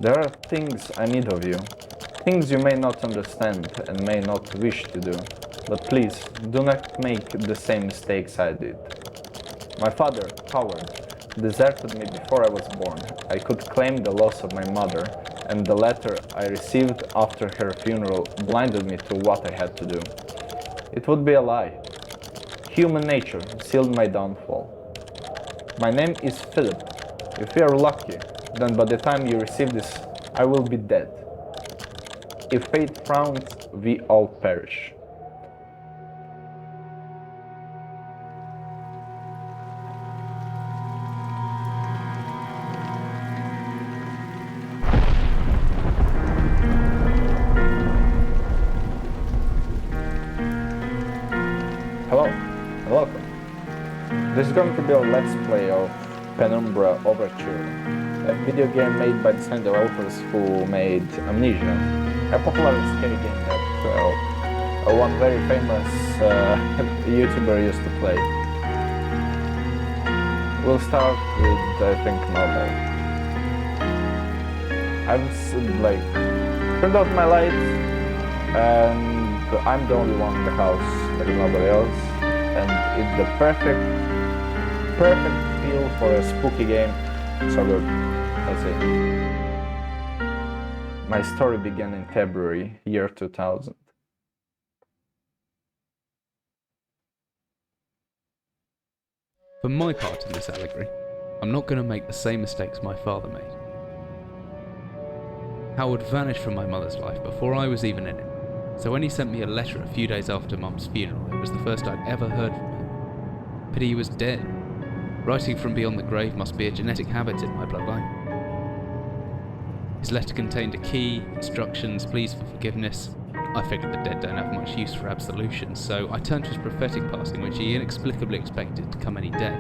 There are things I need of you, things you may not understand and may not wish to do, but please, do not make the same mistakes I did. My father, Howard, deserted me before I was born. I could claim the loss of my mother, and the letter I received after her funeral blinded me to what I had to do. It would be a lie. Human nature sealed my downfall. My name is Philip. If we are lucky, then by the time you receive this, I will be dead. If fate frowns, we all perish. Hello, and welcome. This is going to be a let's play of Penumbra Overture, a video game made by the same developers who made Amnesia, a popular scary game that one very famous YouTuber used to play. We'll start with, I think, normal. I've turned out my lights, and I'm the only one in the house, there is nobody else, and it's the perfect feel for a spooky game. So good. Let's see. My story began in February, year 2000. For my part in this allegory, I'm not going to make the same mistakes my father made. Howard vanished from my mother's life before I was even in it, so when he sent me a letter a few days after Mum's funeral, it was the first I'd ever heard from him. But he was dead. Writing from beyond the grave must be a genetic habit in my bloodline. His letter contained a key, instructions, pleas for forgiveness. I figured the dead don't have much use for absolution, so I turned to his prophetic passing, which he inexplicably expected to come any day.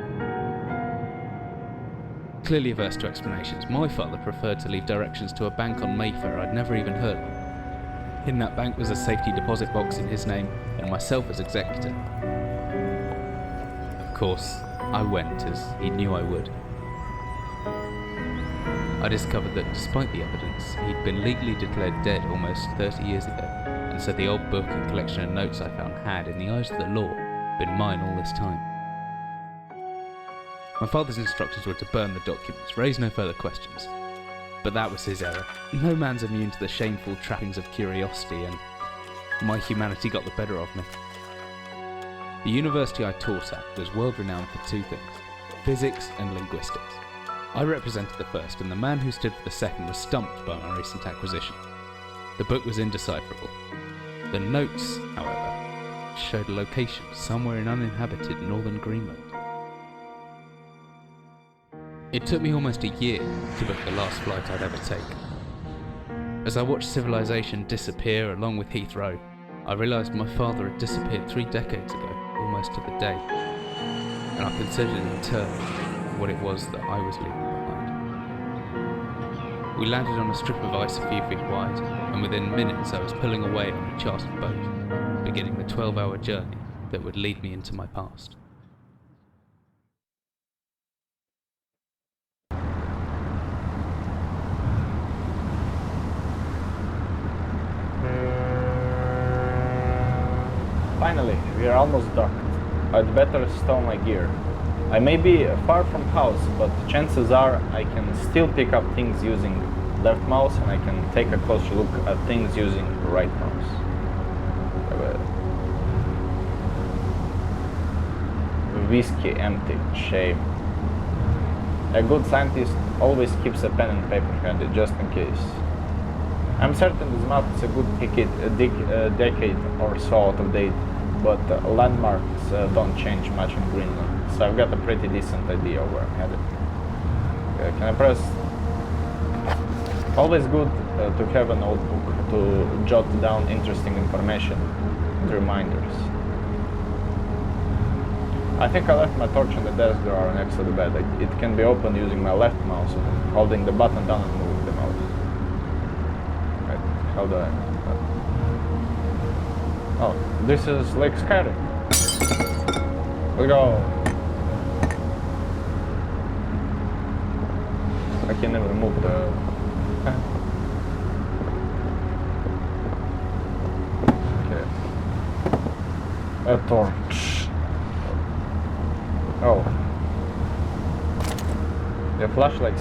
Clearly averse to explanations, my father preferred to leave directions to a bank on Mayfair I'd never even heard of. In that bank was a safety deposit box in his name, and myself as executor. Of course, I went, as he knew I would. I discovered that despite the evidence, he'd been legally declared dead almost 30 years ago, and so the old book and collection of notes I found had, in the eyes of the law, been mine all this time. My father's instructions were to burn the documents, raise no further questions. But that was his error. No man's immune to the shameful trappings of curiosity, and my humanity got the better of me. The university I taught at was world renowned for two things: physics and linguistics. I represented the first, and the man who stood for the second was stumped by my recent acquisition. The book was indecipherable. The notes, however, showed a location somewhere in uninhabited northern Greenland. It took me almost a year to book the last flight I'd ever take. As I watched civilization disappear along with Heathrow, I realised my father had disappeared 3 decades ago, almost to the day, and I considered in turn what it was that I was leaving behind. We landed on a strip of ice a few feet wide, and within minutes I was pulling away on a chartered boat, beginning the 12-hour journey that would lead me into my past. Finally, we are almost docked. I'd better stow my gear. I may be far from house, but chances are I can still pick up things using left mouse, and I can take a closer look at things using right mouse. Whiskey empty, shame. A good scientist always keeps a pen and paper handy, just in case. I'm certain this map is a good decade or so out of date, but landmarks don't change much in Greenland, so I've got a pretty decent idea of where I'm headed. Can I press? Always good to have a notebook to jot down interesting information and reminders. I think I left my torch in the desk drawer next to the bed. It can be opened using my left mouse, holding the button down and moving the mouse. How do I? Oh, this is Lake Skyrim. Let's go. I can never move the... A torch. Oh. The flashlight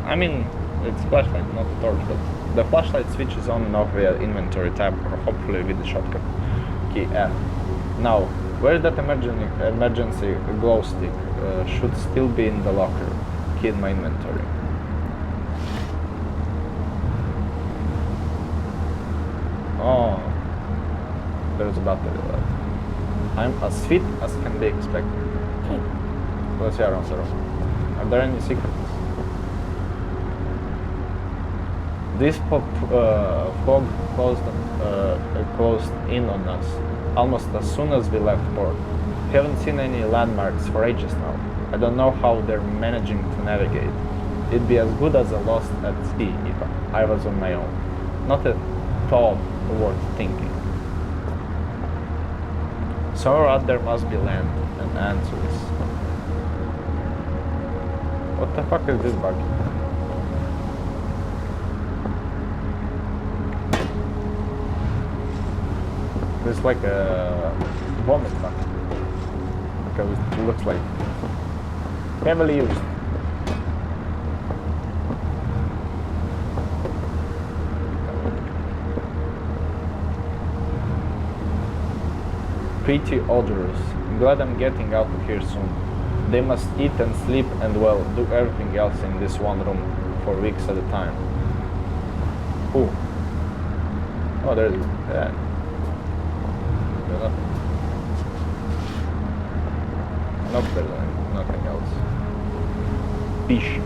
I mean, it's flashlight, not a torch, but the flashlight switches on and off via inventory tab, or hopefully with the shortcut key F. Now, where's that emergency glow stick? Should still be in the locker. Key in my inventory. Oh, there's a battery left. I'm as fit as can be expected. Let's see around zero. Are there any secrets? This fog closed in on us almost as soon as we left port. Haven't seen any landmarks for ages now. I don't know how they're managing to navigate. It'd be as good as a lost at sea if I was on my own. Not a thought worth thinking. Somewhere out there must be land and answers. What the fuck is this bug? It's like a vomit bug. Because it looks like heavily used. Pretty odorous. I'm glad I'm getting out of here soon. They must eat and sleep and, well, do everything else in this one room for weeks at a time. Ooh. Oh, there's... yeah. There's nothing. Nope, there's nothing else. Fish.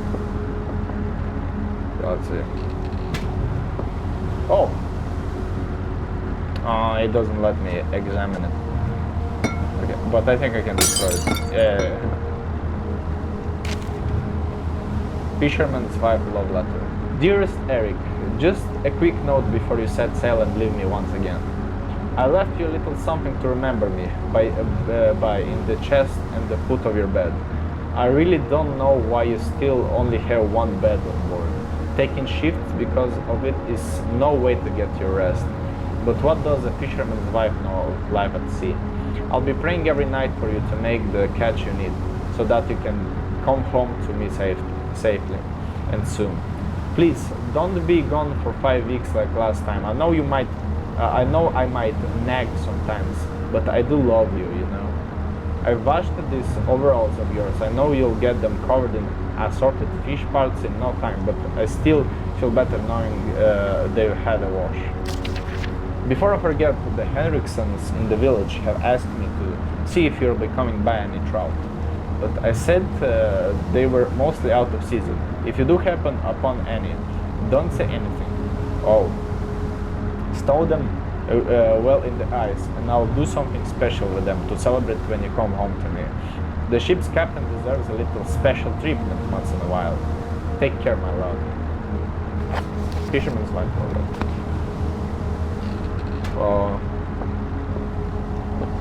Let's see. Oh! It doesn't let me examine it. Okay, but I think I can destroy it. Yeah. Fisherman's Wife Love Letter. Dearest Eric, just a quick note before you set sail and leave me once again. I left you a little something to remember me by in the chest and the foot of your bed. I really don't know why you still only have one bed on board. Taking shifts because of it is no way to get your rest. But what does a fisherman's wife know of life at sea? I'll be praying every night for you to make the catch you need, so that you can come home to me safely and soon. Please don't be gone for 5 weeks like last time. I know I might nag sometimes, but I do love you, you know. I've washed these overalls of yours. I know you'll get them covered in assorted fish parts in no time, but I still feel better knowing they've had a wash. Before I forget, the Henriksons in the village have asked me to see if you'll be coming by any trout. But I said they were mostly out of season. If you do happen upon any, don't say anything. Oh. Stow them well in the ice, and I'll do something special with them to celebrate when you come home to me. The ship's captain deserves a little special treatment once in a while. Take care, my love. Fisherman's Wife. Oh.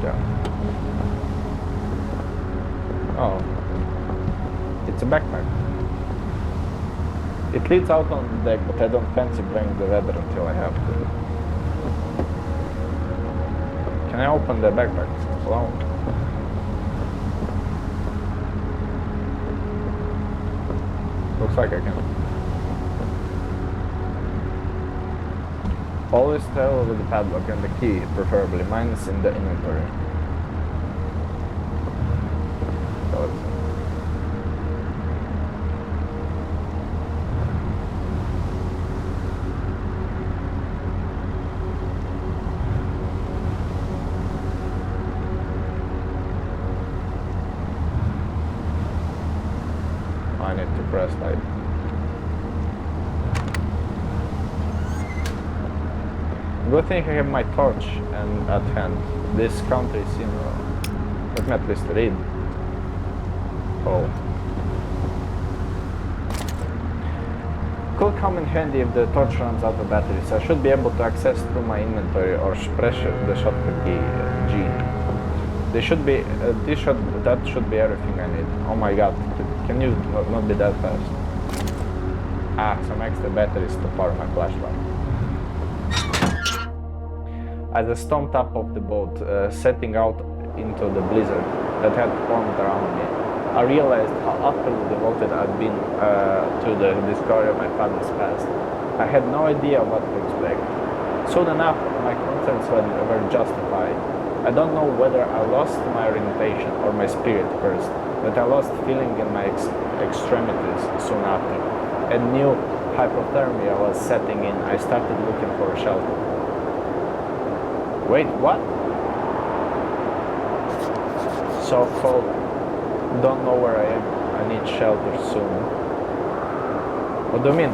Yeah. Oh. It's a backpack. It leads out on the deck, but I don't fancy bringing the weather until I have to. Can I open the backpack? Hello? Looks like I can. Always travel with the padlock and the key, preferably. Mine's in the inventory. So let's see. I need to press like. Good thing I have my torch and at hand. This country is, you know, let me at least read. Oh. Could come in handy if the torch runs out of batteries. I should be able to access through my inventory or pressure the shortcut key G. That should be everything I need. Oh my god, can you not be that fast? Some extra batteries to power my flashlight. As I stomped up off the boat, setting out into the blizzard that had formed around me, I realized how utterly devoted I'd been to the discovery of my father's past. I had no idea what to expect. Soon enough, my concerns were justified. I don't know whether I lost my orientation or my spirit first, but I lost feeling in my extremities soon after. And new hypothermia was setting in. I started looking for a shelter. Wait, what? So cold. Don't know where I am. I need shelter soon. What do you mean?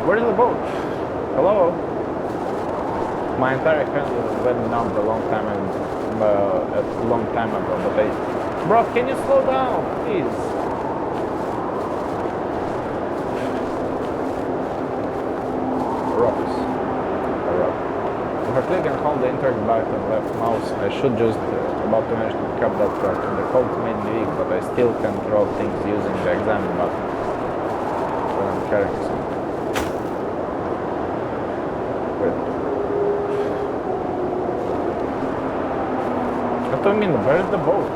Where's the boat? Hello? My entire hand went numb a long time ago, but Bro, can you slow down, please? Rocks. A rock. If I click and hold the interact button left mouse, I should just about to manage to pick up that rock. The cold made me weak, but I still can throw things using the examine button when I'm carrying something. What do you mean? Where's the boat?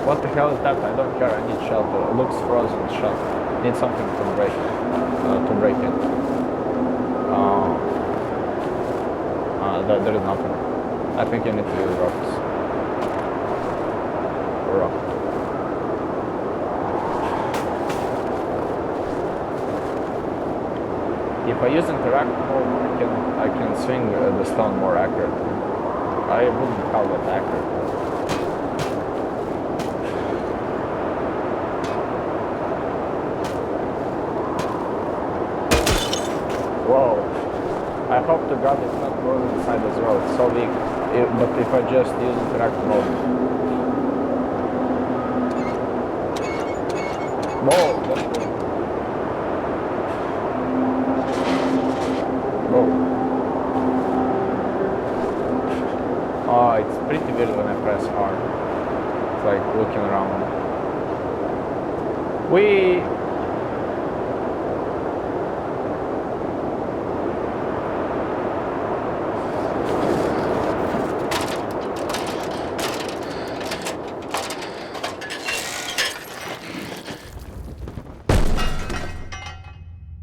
What the hell is that? I don't care. I need shelter. It looks frozen shut. Need something to break it. There is nothing. I think you need to use rocks. Rock. If I use interact mode, I can swing the stone more accurately. I wouldn't call it accurate. Whoa. I hope to God it's not frozen inside as well. It's so weak. But if I just use interact mode. Whoa, that's cool. Whoa. Oh, it's pretty weird when I press hard. It's like looking around.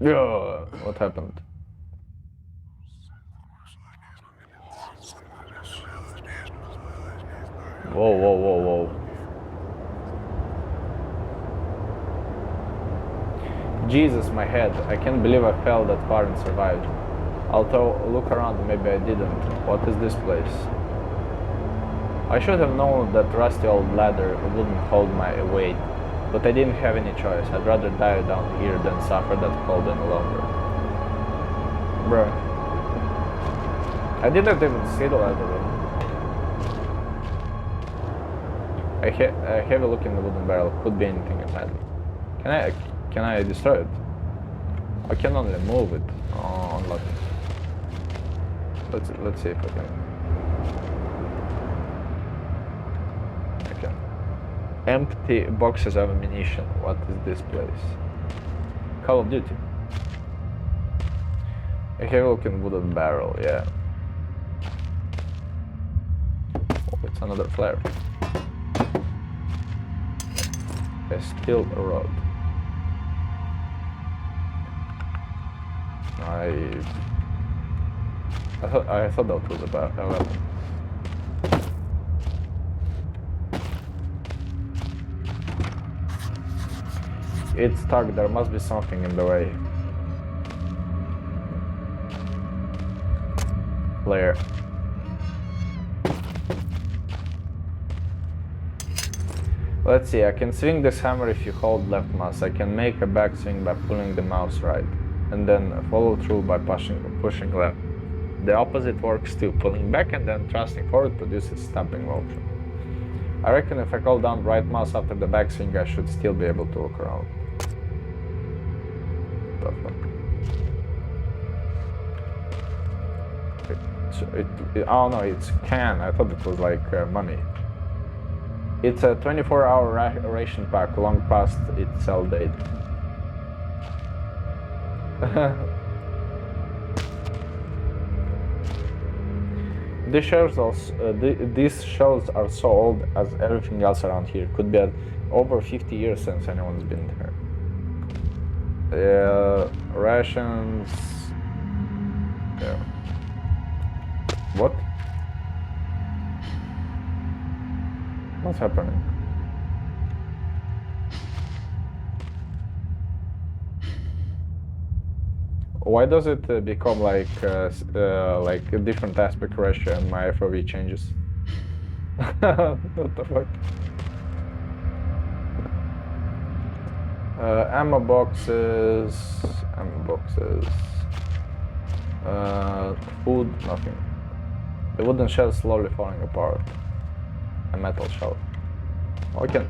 Yeah, what happened? Whoa. Jesus, my head. I can't believe I fell that far and survived. Although, look around, maybe I didn't. What is this place? I should have known that rusty old ladder wouldn't hold my weight. But I didn't have any choice. I'd rather die down here than suffer that cold any longer. Bruh. I didn't even see the ladder. I have a look in the wooden barrel. Could be anything inside. Can I destroy it? I can only move it. Oh, unlock it. Let's see if I can. Empty boxes of ammunition. What is this place? Call of Duty. I have a look in wooden barrel, yeah. Oh, it's another flare. A steel rod. I thought that was a weapon. It's stuck, there must be something in the way. Flare. Let's see, I can swing this hammer if you hold left mouse. I can make a back swing by pulling the mouse right, and then follow through by pushing left. The opposite works too. Pulling back and then thrusting forward produces stamping motion. I reckon if I hold down right mouse after the backswing, I should still be able to walk around. What the fuck? Oh no, it's can. I thought it was like money. It's a 24-hour ration pack, long past its sell date. These shells are so old as everything else around here. Could be over 50 years since anyone's been there. Rations. Yeah. What? What's happening? Why does it become like a different aspect ratio and my FOV changes? What the fuck? Ammo boxes. Food, nothing. The wooden shell slowly falling apart. A metal shell. Oh, I can.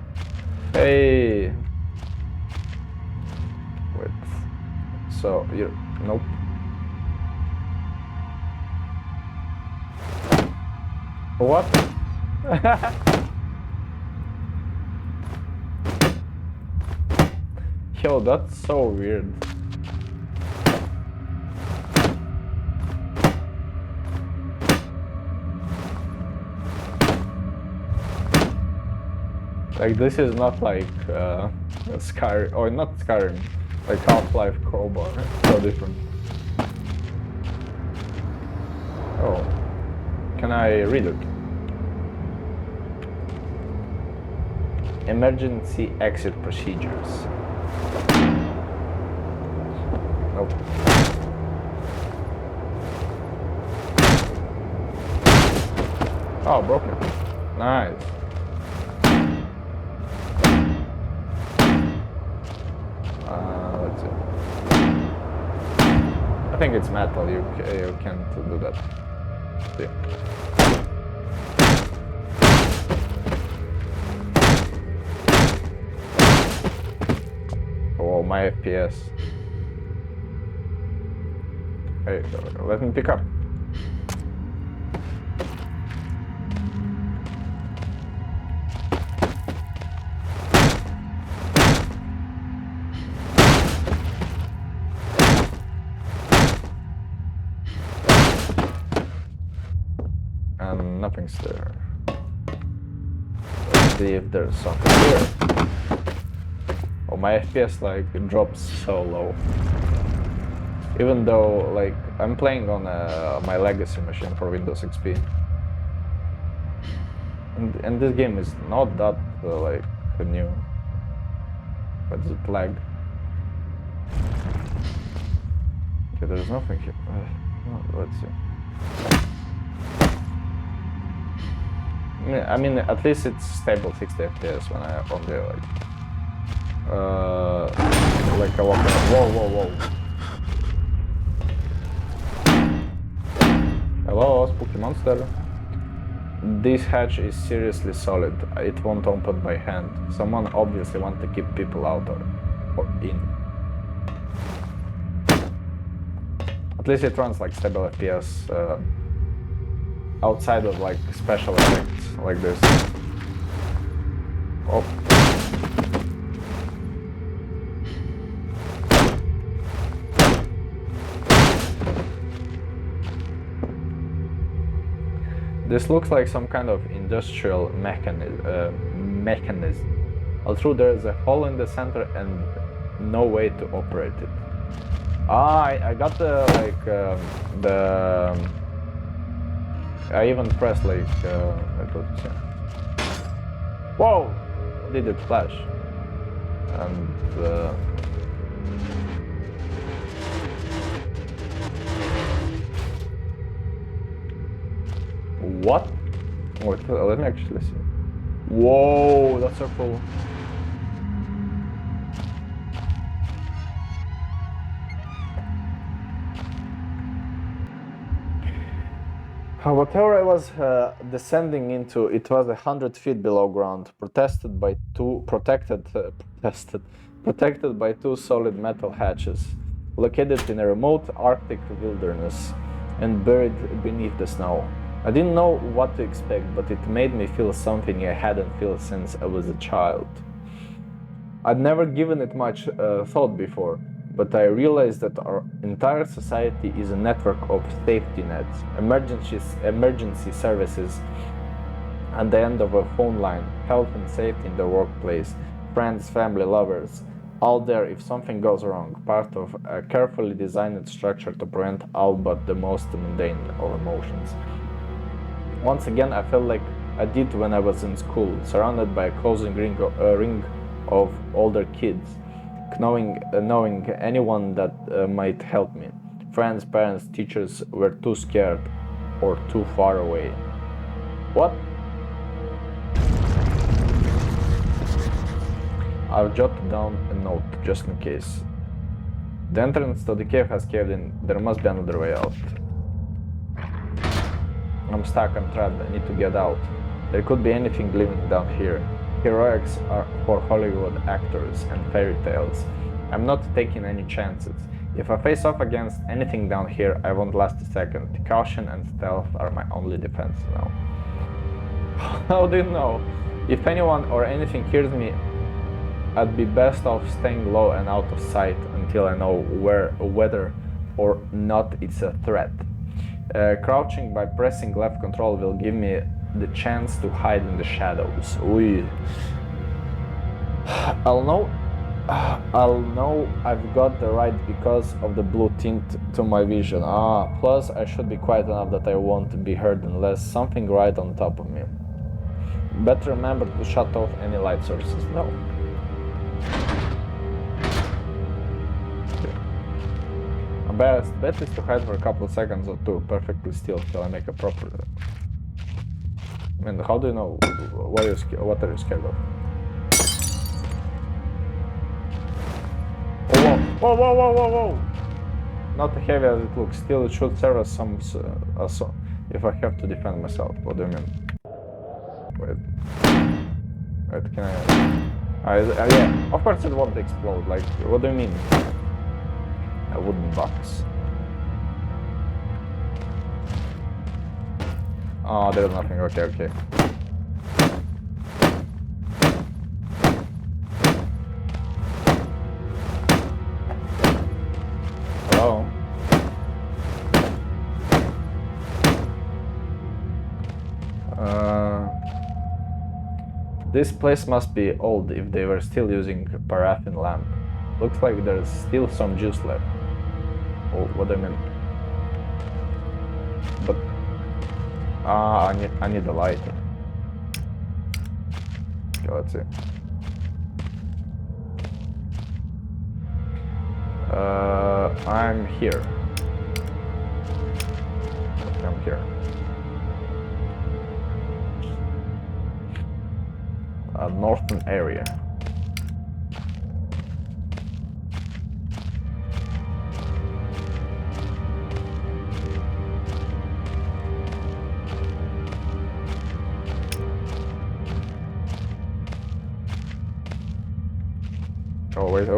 Hey. Wait. So you. Nope. What? Yo, that's so weird. Like, this is not like Skyrim, or not Skyrim, like Half-Life crowbar. So different. Oh, can I read it? Emergency exit procedures. Nope. Oh, broken. Nice. Let's see. I think it's metal. You can't do that. See. Oh, my FPS. Hey, let me pick up. And nothing's there. Let's see if there's something here. Oh, my FPS like drops so low. Even though like I'm playing on my legacy machine for Windows XP, and this game is not that like new. But is it lagged? Okay, there's nothing here. Let's see. I mean, at least it's stable 60 FPS when I on the like I walk around. Whoa. Hello, spooky monster. This hatch is seriously solid. It won't open by hand. Someone obviously wants to keep people out or in. At least it runs like stable FPS outside of like special effects like this. Oh. This looks like some kind of industrial mechanism. Although there is a hole in the center and no way to operate it. I got the I even pressed like whoa! Did it flash? And what? Wait, let me actually see. Whoa, that's so cool. Whatever I was descending into, it was 100 feet below ground, protected by two solid metal hatches, located in a remote Arctic wilderness and buried beneath the snow. I didn't know what to expect, but it made me feel something I hadn't felt since I was a child. I'd never given it much thought before, but I realized that our entire society is a network of safety nets, emergency services at the end of a phone line, health and safety in the workplace, friends, family, lovers, all there if something goes wrong, part of a carefully designed structure to prevent all but the most mundane of emotions. Once again, I felt like I did when I was in school, surrounded by a closing ring of older kids, knowing anyone that might help me. Friends, parents, teachers were too scared or too far away. What? I've jotted down a note just in case. The entrance to the cave has caved in. There must be another way out. I'm stuck, I'm trapped, I need to get out. There could be anything living down here. Heroics are for Hollywood actors and fairy tales. I'm not taking any chances. If I face off against anything down here, I won't last a second. Caution and stealth are my only defense now. How do you know? If anyone or anything hears me, I'd be best off staying low and out of sight until I know whether or not it's a threat. Crouching by pressing left control will give me the chance to hide in the shadows. Ooh. I'll know I've got the right because of the blue tint to my vision. Plus I should be quiet enough that I won't be heard unless something right on top of me. Better remember to shut off any light sources. No. Best is to hide for a couple of seconds or two, perfectly still, till I make a proper... I mean, how do you know what are you scared of? Oh, whoa! Not as heavy as it looks, still it should serve as some... if I have to defend myself. What do you mean? Wait, can I... yeah, of course it won't explode, like, what do you mean? A wooden box. Oh, there's nothing. Okay. Hello? This place must be old if they were still using a paraffin lamp. Looks like there's still some juice left. Oh, what do I mean? But I need a light. Okay, let's see. I'm here. Okay, I'm here. Northern area. Oh, wait.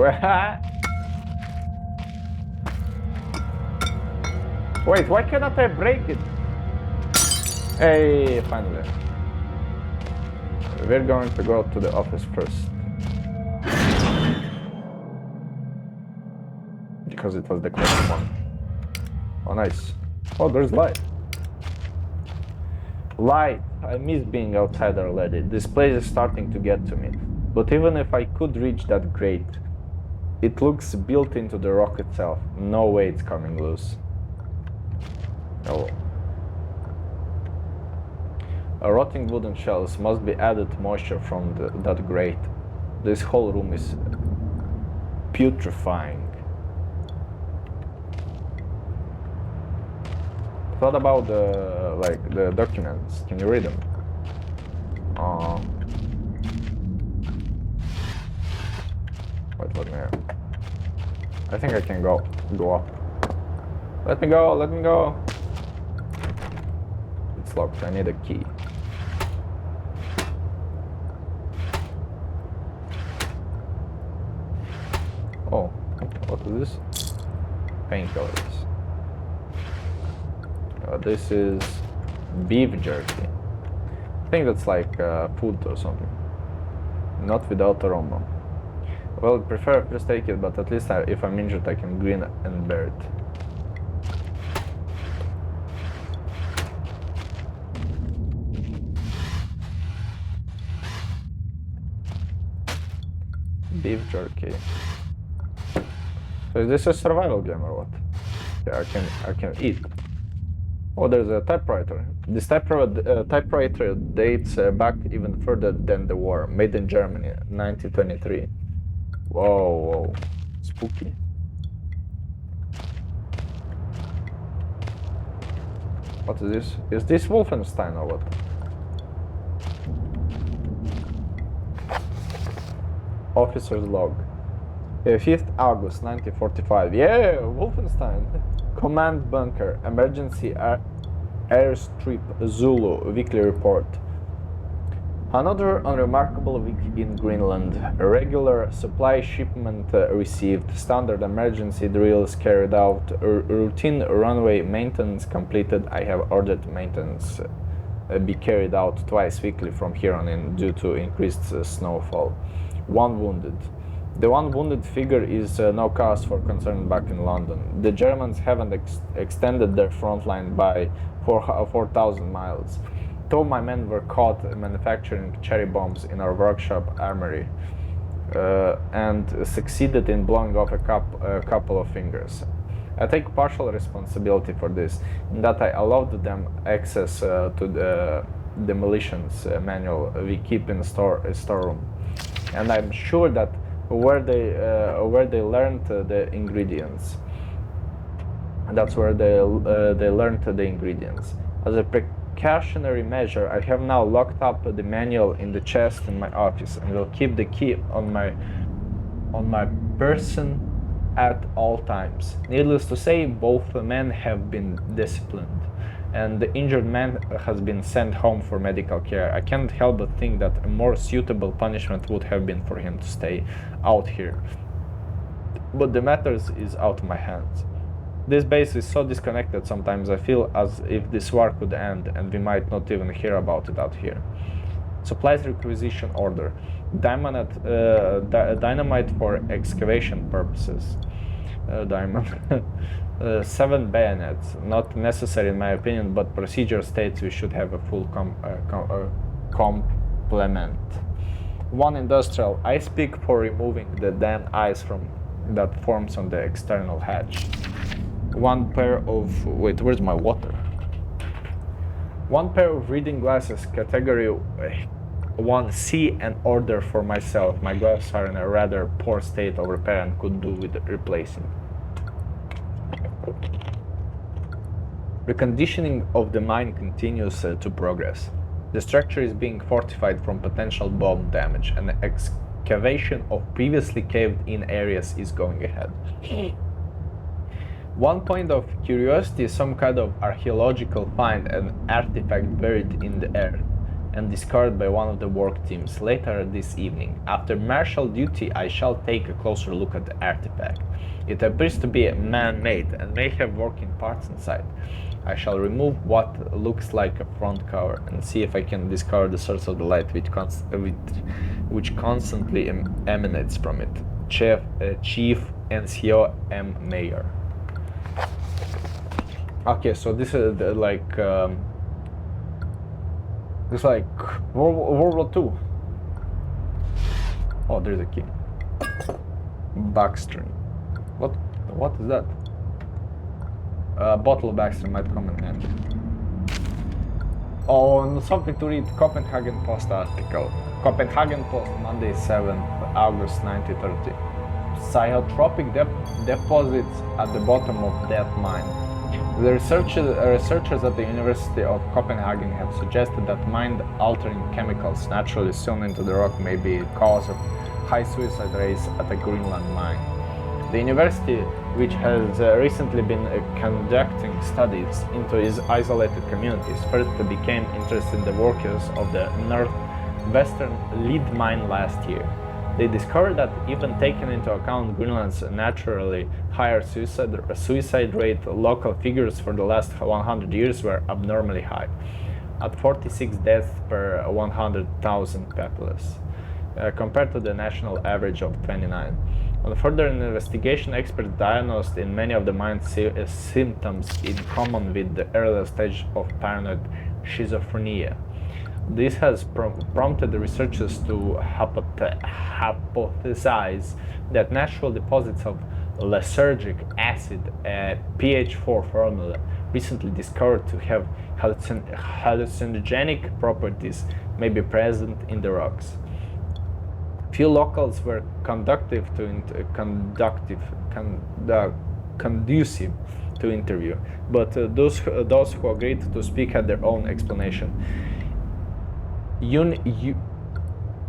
Wait, why cannot I break it? Hey, finally. We're going to go to the office first. Because it was the closest one. Oh, nice. Oh, there's light. Light. I miss being outside already. This place is starting to get to me. But even if I could reach that grate, it looks built into the rock itself. No way it's coming loose. Oh. Rotting wooden shells must be added moisture from that grate. This whole room is putrefying. What about the documents? Can you read them? Wait, I think I can go up. Let me go. it's locked. I need a key. Oh, what is this? Painkillers. This is beef jerky. I think that's like food or something. Not without aroma. Well, I prefer just take it, but at least if I'm injured, I can grin and bear it. Beef jerky. So is this a survival game or what? Yeah, I can eat. Oh, there's a typewriter. This typewriter dates back even further than the war. Made in Germany, 1923. Whoa, spooky. What is this? Is this Wolfenstein or what? Officer's log. 5th August 1945. Yeah, Wolfenstein. Command bunker. Emergency airstrip Zulu. Weekly report. Another unremarkable week in Greenland. A regular supply shipment received. Standard emergency drills carried out. Routine runway maintenance completed. I have ordered maintenance be carried out twice weekly from here on in due to increased snowfall. 1 wounded. The 1 wounded figure is no cause for concern back in London. The Germans haven't extended their front line by 4,000 miles. 2 of my men were caught manufacturing cherry bombs in our workshop armory and succeeded in blowing off a couple of fingers. I take partial responsibility for this, in that I allowed them access to the demolitions manual we keep in a storeroom. And I'm sure that where they learned the ingredients. That's where they learned the ingredients. As a precautionary measure, I have now locked up the manual in the chest in my office and will keep the key on my person at all times. Needless to say, both men have been disciplined, and the injured man has been sent home for medical care. I can't help but think that a more suitable punishment would have been for him to stay out here. But the matter is out of my hands. This base is so disconnected sometimes I feel as if this war could end and we might not even hear about it out here. Supplies requisition order. Dynamite for excavation purposes. 7 bayonets. Not necessary in my opinion, but procedure states we should have a full complement. 1 industrial. I speak for removing the damn ice that forms on the external hatch. 1 pair of... Wait, where's my water? 1 pair of reading glasses, category 1C, an order for myself. My glasses are in a rather poor state of repair and could do with replacing. Reconditioning of the mine continues to progress. The structure is being fortified from potential bomb damage, and the excavation of previously caved-in areas is going ahead. 1 point of curiosity is some kind of archaeological find, an artifact buried in the earth and discarded by one of the work teams later this evening. After martial duty, I shall take a closer look at the artifact. It appears to be man-made and may have working parts inside. I shall remove what looks like a front cover and see if I can discover the source of the light which constantly emanates from it. Chief NCO M. Mayor. Okay, so this is it's like World War II. Oh, there's a key. Baxter. What is that? A bottle of Baxter might come in handy. Oh, and something to read. Copenhagen Post article. Copenhagen Post, Monday, 7th August 1930. Psychotropic deposits at the bottom of that mine. The researchers at the University of Copenhagen have suggested that mind-altering chemicals naturally sewn into the rock may be the cause of high suicide rates at a Greenland mine. The university, which has recently been conducting studies into its isolated communities, first became interested in the workings of the northwestern lead mine last year. They discovered that, even taking into account Greenland's naturally higher suicide rate, local figures for the last 100 years were abnormally high, at 46 deaths per 100,000 populace, compared to the national average of 29. On further investigation, experts diagnosed in many of the mine's symptoms in common with the earlier stage of paranoid schizophrenia. This has prompted the researchers to hypothesize that natural deposits of lysergic acid, a pH4 formula recently discovered to have hallucinogenic properties, may be present in the rocks. Few locals were conducive to interview, but those who agreed to speak had their own explanation.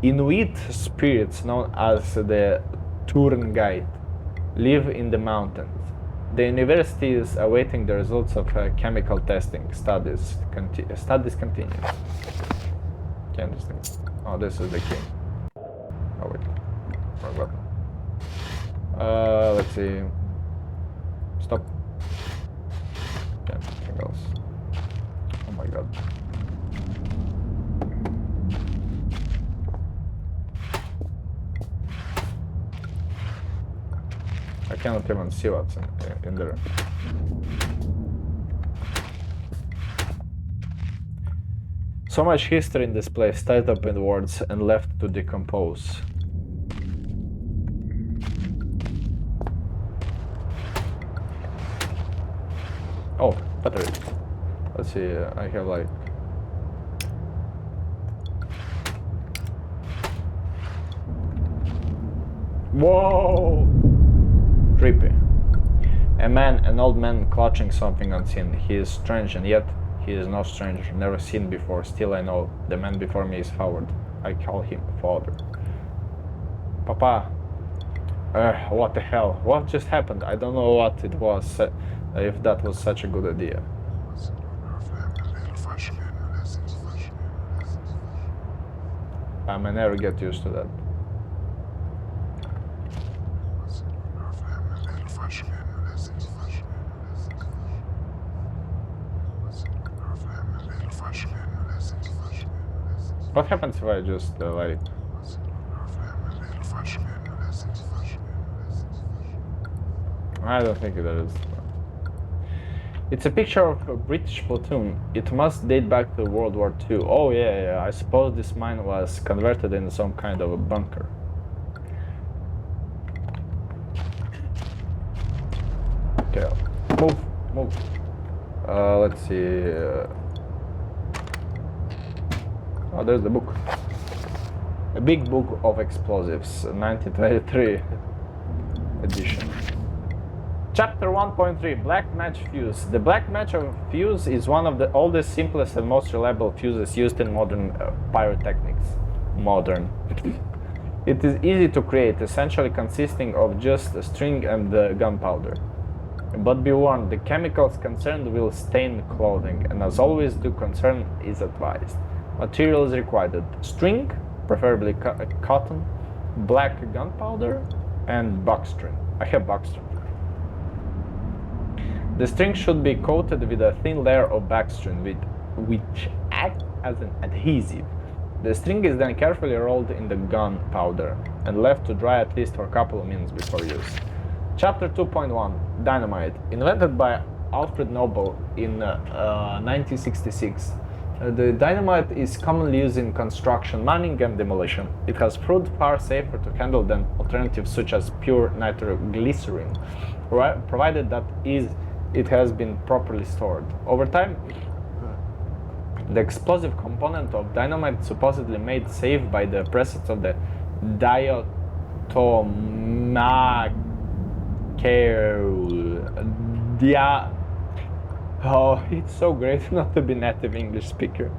Inuit spirits known as the Turngait live in the mountains. The university is awaiting the results of chemical testing. Studies continue. Okay, interesting. Oh, this is the key. Oh wait, wrong button. Let's see. Stop. Okay, anything else? Oh my god. I cannot even see what's in there. So much history in this place, tied up in words and left to decompose. Oh, battery. Let's see, I have like... Whoa! Creepy. An old man clutching something unseen. He is strange, and yet he is no stranger, never seen before. Still I know the man before me is Howard. I call him father. Papa. What the hell? What just happened? I don't know what it was, if that was such a good idea. I may never get used to that. What happens if I just like... I don't think it is. It's a picture of a British platoon. It must date back to World War II. Oh yeah, I suppose this mine was converted into some kind of a bunker. Okay, move. Let's see. Oh, there's the book. A big book of explosives, 1923 edition. Chapter 1.3, Black Match Fuse. The black match of fuse is one of the oldest, simplest and most reliable fuses used in modern pyrotechnics. It is easy to create, essentially consisting of just a string and gunpowder. But be warned, the chemicals concerned will stain clothing, and as always, due concern is advised. Materials required: string, preferably cotton, black gunpowder, and box string. I have box string. The string should be coated with a thin layer of backstring which acts as an adhesive. The string is then carefully rolled in the gunpowder and left to dry at least for a couple of minutes before use. Chapter 2.1, Dynamite. Invented by Alfred Nobel in 1966. The dynamite is commonly used in construction, mining, and demolition. It has proved far safer to handle than alternatives such as pure nitroglycerin, provided that it has been properly stored. Over time, the explosive component of dynamite is supposedly made safe by the presence of the Oh, it's so great not to be native English speaker.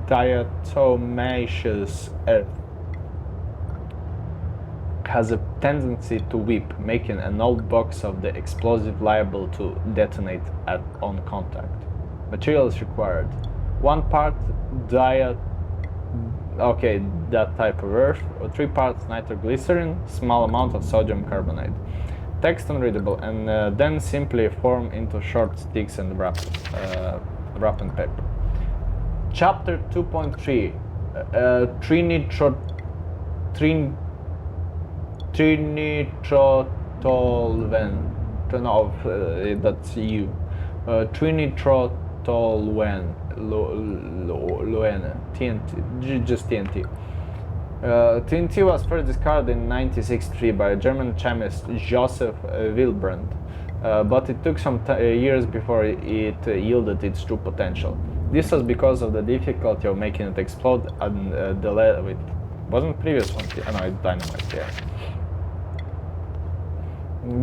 Diatomaceous earth. has a tendency to weep, making an old box of the explosive liable to detonate on contact. Materials required: 1 part that type of earth, or 3 parts nitroglycerin, small amount of sodium carbonate. Text unreadable, and then simply form into short sticks and wrap in paper. Chapter 2.3 Trinitrotoluene. That's you. Trinitrotoluene. TNT. Just TNT. TNT was first discovered in 1963 by a German chemist Joseph Wilbrandt, but it took some years before it yielded its true potential. This was because of the difficulty of making it explode and the lead. It wasn't previous one. No, it's dynamite. Yeah.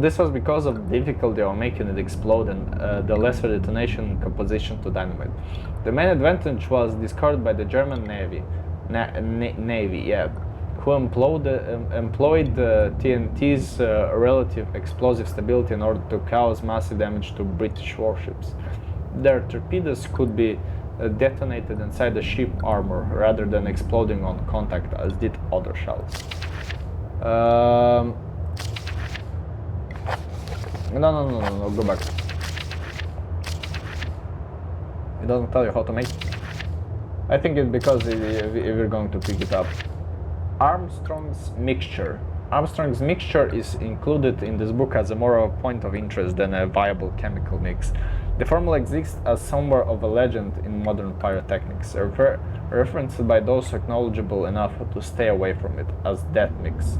This was because of the difficulty of making it explode and the lesser detonation composition to dynamite. The main advantage was discovered by the German Navy, who employed TNT's relative explosive stability in order to cause massive damage to British warships. Their torpedoes could be detonated inside the ship armor rather than exploding on contact as did other shells. No, go back. It doesn't tell you how to make it. I think it's because we're going to pick it up. Armstrong's mixture. Armstrong's mixture is included in this book as a more point of interest than a viable chemical mix. The formula exists as somewhat of a legend in modern pyrotechnics, referenced by those knowledgeable enough to stay away from it as death mix.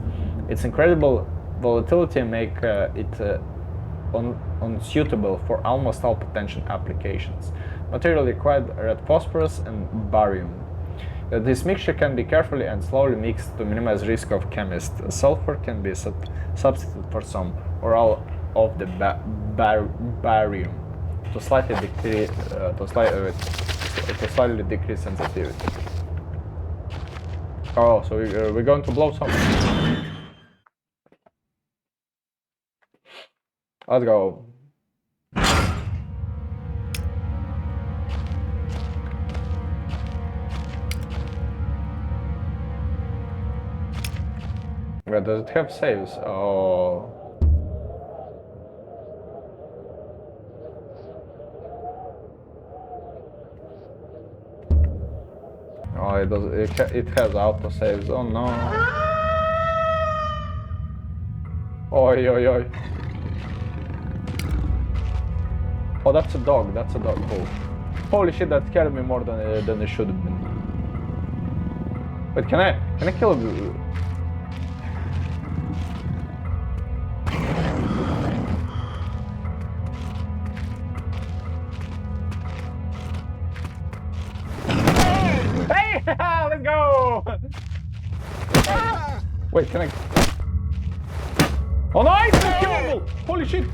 Its incredible volatility make it unsuitable for almost all potential applications. Material required red phosphorus and barium. This mixture can be carefully and slowly mixed to minimize risk of chemists. Sulfur can be substituted for some or all of the barium to slightly decrease sensitivity. Oh, so we're going to blow some. Let's go. Where does it have saves? Oh. Oh, it does. It has auto saves. Oh no. Oi, oi, oi. Oh, that's a dog. That's a dog. Oh. Holy shit! That scared me more than it should have been. Wait, can I kill him? Let's go! Wait, can I? Oh no, it's unkillable! Holy shit!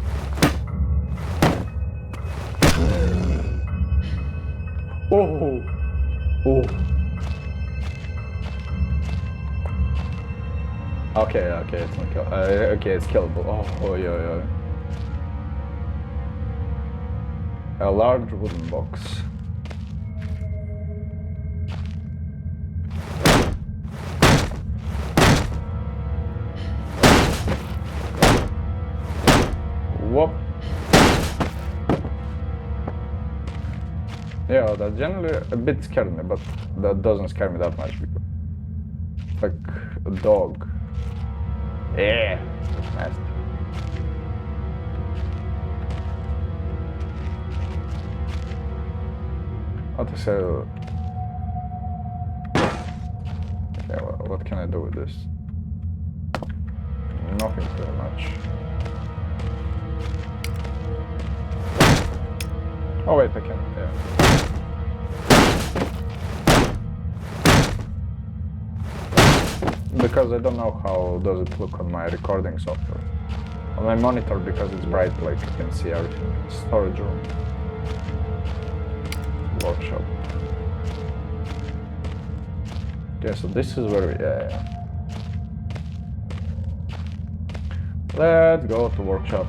Oh, oh. Okay, it's not kill. Okay, it's killable. Oh, yeah. A large wooden box. Whoop. Yeah, that generally a bit scared me, but that doesn't scare me that much because it's like a dog. Yeah, that's nasty. How to say? Okay, what can I do with this? Nothing pretty much. Oh wait, I can, yeah. Because I don't know how does it look on my recording software. On my monitor, because it's bright, like you can see everything. Storage room. Workshop. Okay, so this is where we, yeah. Let's go to workshop.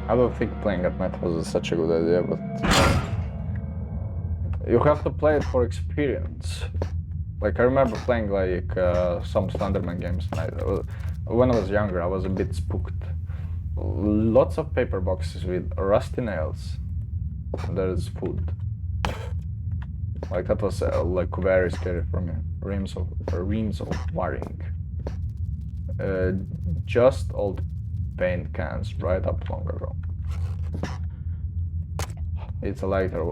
I don't think playing at night was such a good idea, but you have to play it for experience. Like I remember playing like some Slenderman games at night. When I was younger, I was a bit spooked. Lots of paper boxes with rusty nails. There's food. Like that was like very scary for me. Reams of wiring. Just old paint cans dried up long ago. It's a lighter.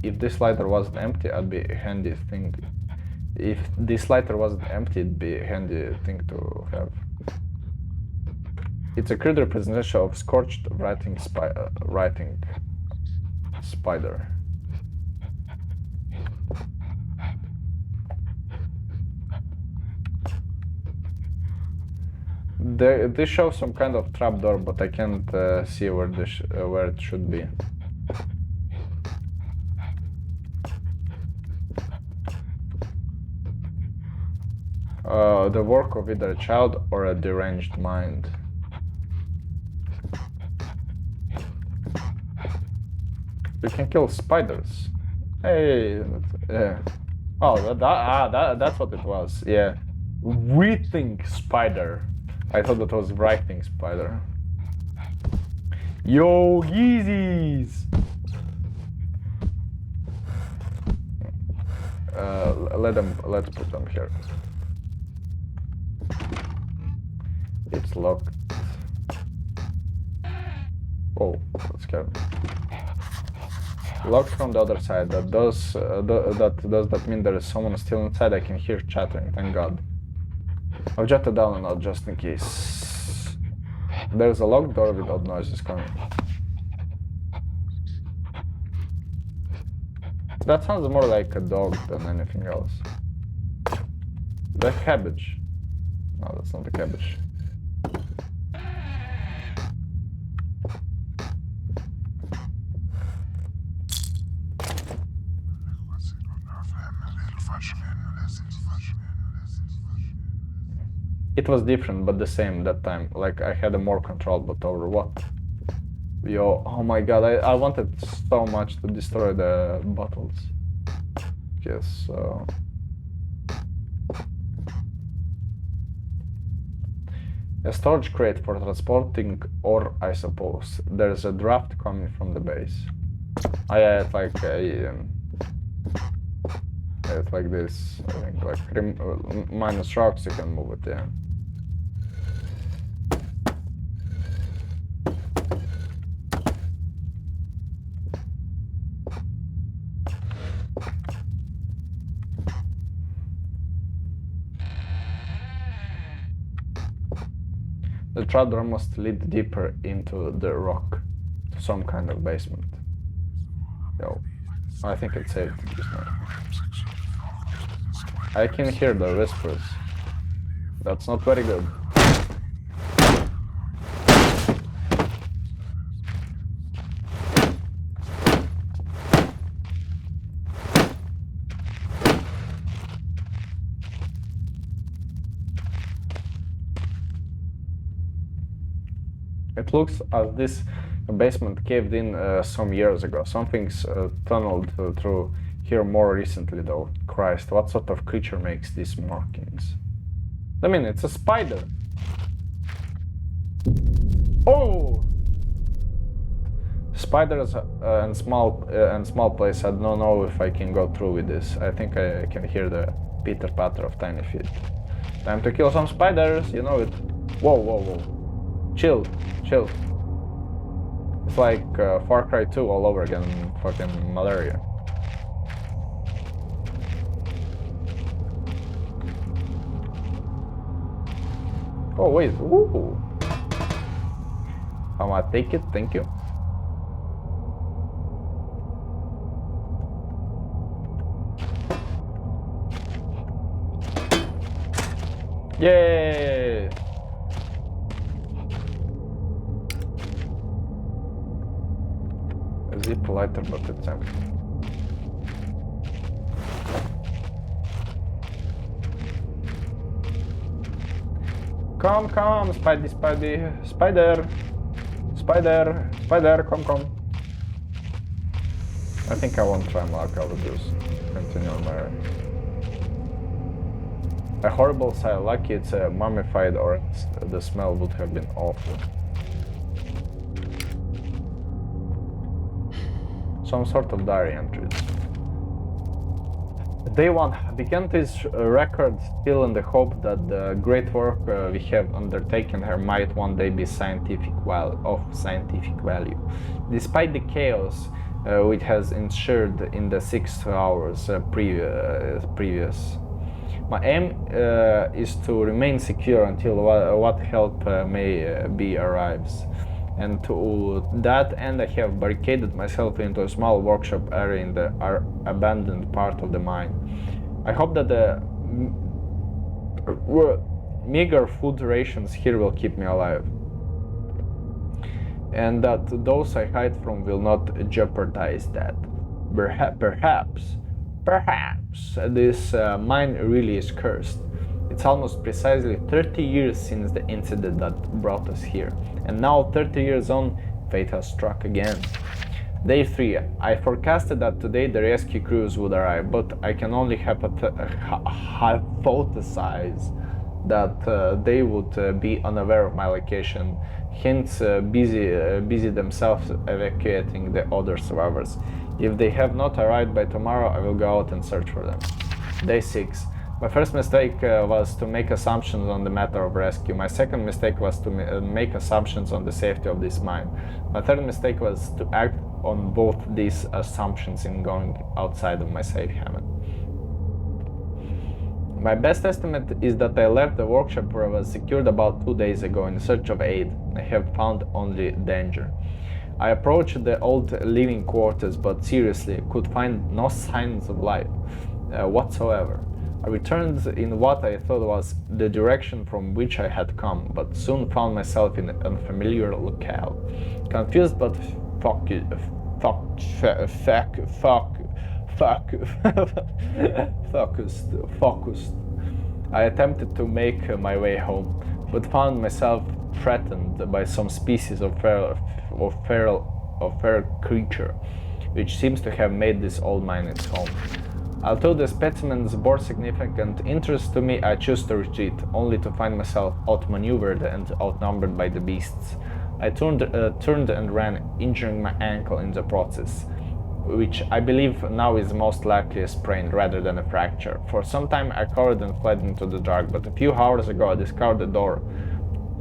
If this lighter wasn't empty, I'd be a handy thing. If this lighter wasn't empty, it'd be a handy thing to have. It's a crude representation of scorched writing spider. This shows some kind of trapdoor, but I can't see where it should be. The work of either a child or a deranged mind. You can kill spiders. Hey, oh, that's what it was. Yeah, writhing spider. I thought that was writing spider. Yo, Yeezys! Let's put them here. It's locked. Oh, that's scary. Locked from the other side. Does that mean there is someone still inside? I can hear chattering, thank God. I've jotted down a note just in case. There's a locked door with odd noises coming. That sounds more like a dog than anything else. The cabbage. No, that's not the cabbage. It was different, but the same that time. Like I had a more control, but over what? Yo, oh my God! I wanted so much to destroy the bottles. Yes. So. A storage crate for transporting ore, I suppose. There's a draft coming from the base. I had like a. It's like this. I think like minus rocks, you can move it. Yeah. The trapdoor must lead deeper into the rock, to some kind of basement. Yo, I think it's safe just now. I can hear the whispers. That's not very good. It looks as this basement caved in some years ago. Something's tunneled through here more recently though. Christ, what sort of creature makes these markings? I mean, it's a spider. Oh! Spiders and small place. I don't know if I can go through with this. I think I can hear the pitter patter of tiny feet. Time to kill some spiders, you know it. Whoa, whoa, whoa. Chill, chill. It's like Far Cry 2 all over again, fucking malaria. Oh wait, ooh. I'm gonna take it, thank you. Yay! A zip lighter, but it's empty. Come, come, Spidey, Spidey, Spider! Spider, Spider, come. I think I won't try my luck, I will just continue on my way. A horrible sight, lucky it's a mummified or else the smell would have been awful. Some sort of diary entries. Day 1. Began this record still in the hope that the great work we have undertaken here might one day be of scientific value. Despite the chaos which has ensued in the 6 hours previous. My aim is to remain secure until what help may be arrives. And to that end I have barricaded myself into a small workshop area in the abandoned part of the mine. I hope that the meager food rations here will keep me alive, and that those I hide from will not jeopardize that. Perhaps this mine really is cursed. It's almost precisely 30 years since the incident that brought us here, and now 30 years on, fate has struck again. Day 3. I forecasted that today the rescue crews would arrive, but I can only hypothesize that they would be unaware of my location, hence busy themselves evacuating the other survivors. If they have not arrived by tomorrow, I will go out and search for them. Day 6. My first mistake was to make assumptions on the matter of rescue. My second mistake was to make assumptions on the safety of this mine. My third mistake was to act on both these assumptions in going outside of my safe haven. My best estimate is that I left the workshop where I was secured about 2 days ago in search of aid. I have found only danger. I approached the old living quarters, but seriously could find no signs of life whatsoever. I returned in what I thought was the direction from which I had come, but soon found myself in an unfamiliar locale. Confused but focused. I attempted to make my way home, but found myself threatened by some species of feral creature, which seems to have made this old mine its home. Although the specimens bore significant interest to me, I chose to retreat, only to find myself outmaneuvered and outnumbered by the beasts. I turned and ran, injuring my ankle in the process, which I believe now is most likely a sprain rather than a fracture. For some time I cowered and fled into the dark, but a few hours ago I discovered a door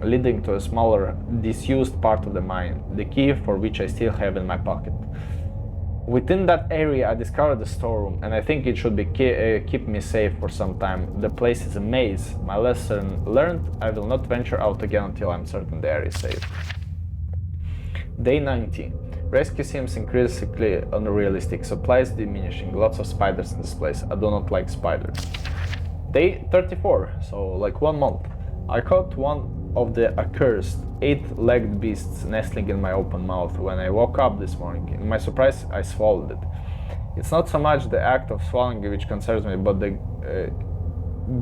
leading to a smaller, disused part of the mine, the key for which I still have in my pocket. Within that area I discovered a storeroom, and I think it should be keep me safe for some time. The place is a maze. My lesson learned, I will not venture out again until I'm certain the area is safe. Day 19. Rescue seems increasingly unrealistic. Supplies diminishing. Lots of spiders in this place. I do not like spiders. Day 34. So like 1 month. I caught one of the accursed 8-legged beasts nestling in my open mouth when I woke up this morning. In my surprise, I swallowed it. It's not so much the act of swallowing which concerns me, but the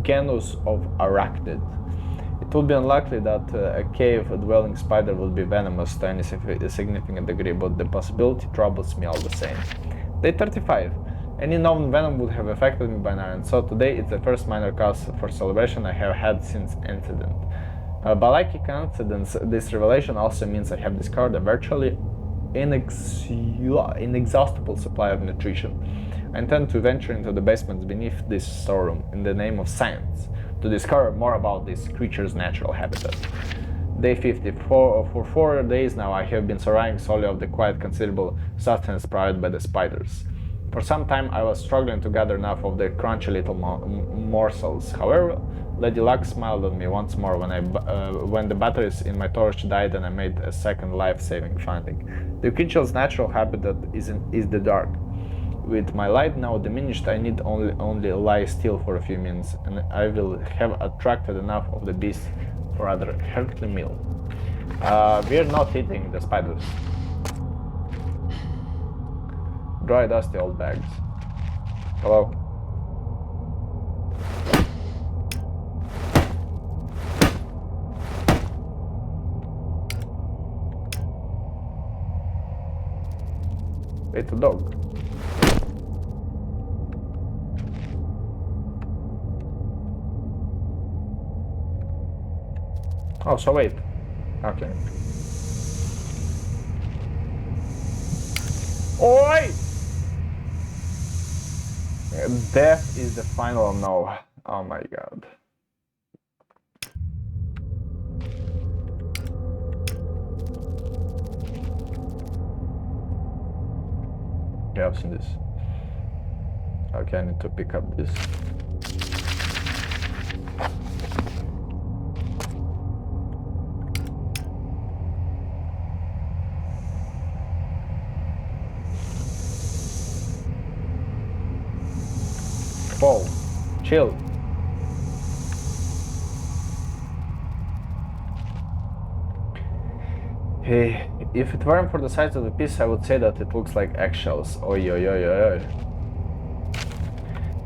genus of arachnid. It would be unlikely that a cave-dwelling spider would be venomous to any significant degree, but the possibility troubles me all the same. Day 35. Any known venom would have affected me by now, and so today it's the first minor cause for celebration I have had since incident. By lucky coincidence, this revelation also means I have discovered a virtually inexhaustible supply of nutrition. I intend to venture into the basements beneath this storeroom in the name of science, to discover more about this creature's natural habitat. Day 50. For 4 days now I have been surviving solely of the quite considerable sustenance provided by the spiders. For some time I was struggling to gather enough of the crunchy little morsels. However, Lady Luck smiled on me once more when the batteries in my torch died and I made a second life-saving finding. The creature's natural habitat is the dark. With my light now diminished, I need only lie still for a few minutes, and I will have attracted enough of the beast for another hearty meal. We're not eating the spiders. Dry, dusty old bags. Hello? It's a dog. Oh, so wait. Okay. Oi! Death is the final no. Oh my god. Yeah, I've seen this. Okay, I need to pick up this. Whoa, chill. Hey, if it weren't for the size of the piece, I would say that it looks like eggshells. Oi, oi, oi, oi, oi.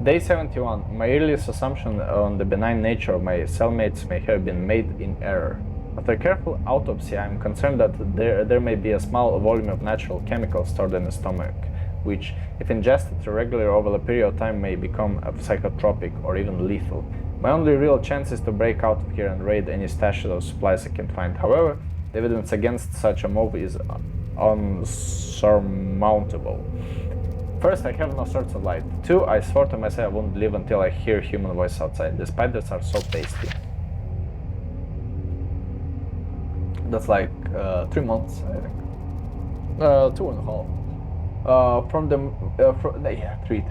Day 71. My earliest assumption on the benign nature of my cellmates may have been made in error. After careful autopsy, I am concerned that there may be a small volume of natural chemicals stored in the stomach, which, if ingested regularly over a period of time, may become psychotropic or even lethal. My only real chance is to break out of here and raid any stashes of supplies I can find. However, the evidence against such a move is unsurmountable. First, I have no source of light. Two, I swore to myself I wouldn't leave until I hear human voice outside. The spiders are so tasty. That's like 3 months, I think. 2.5. From the three.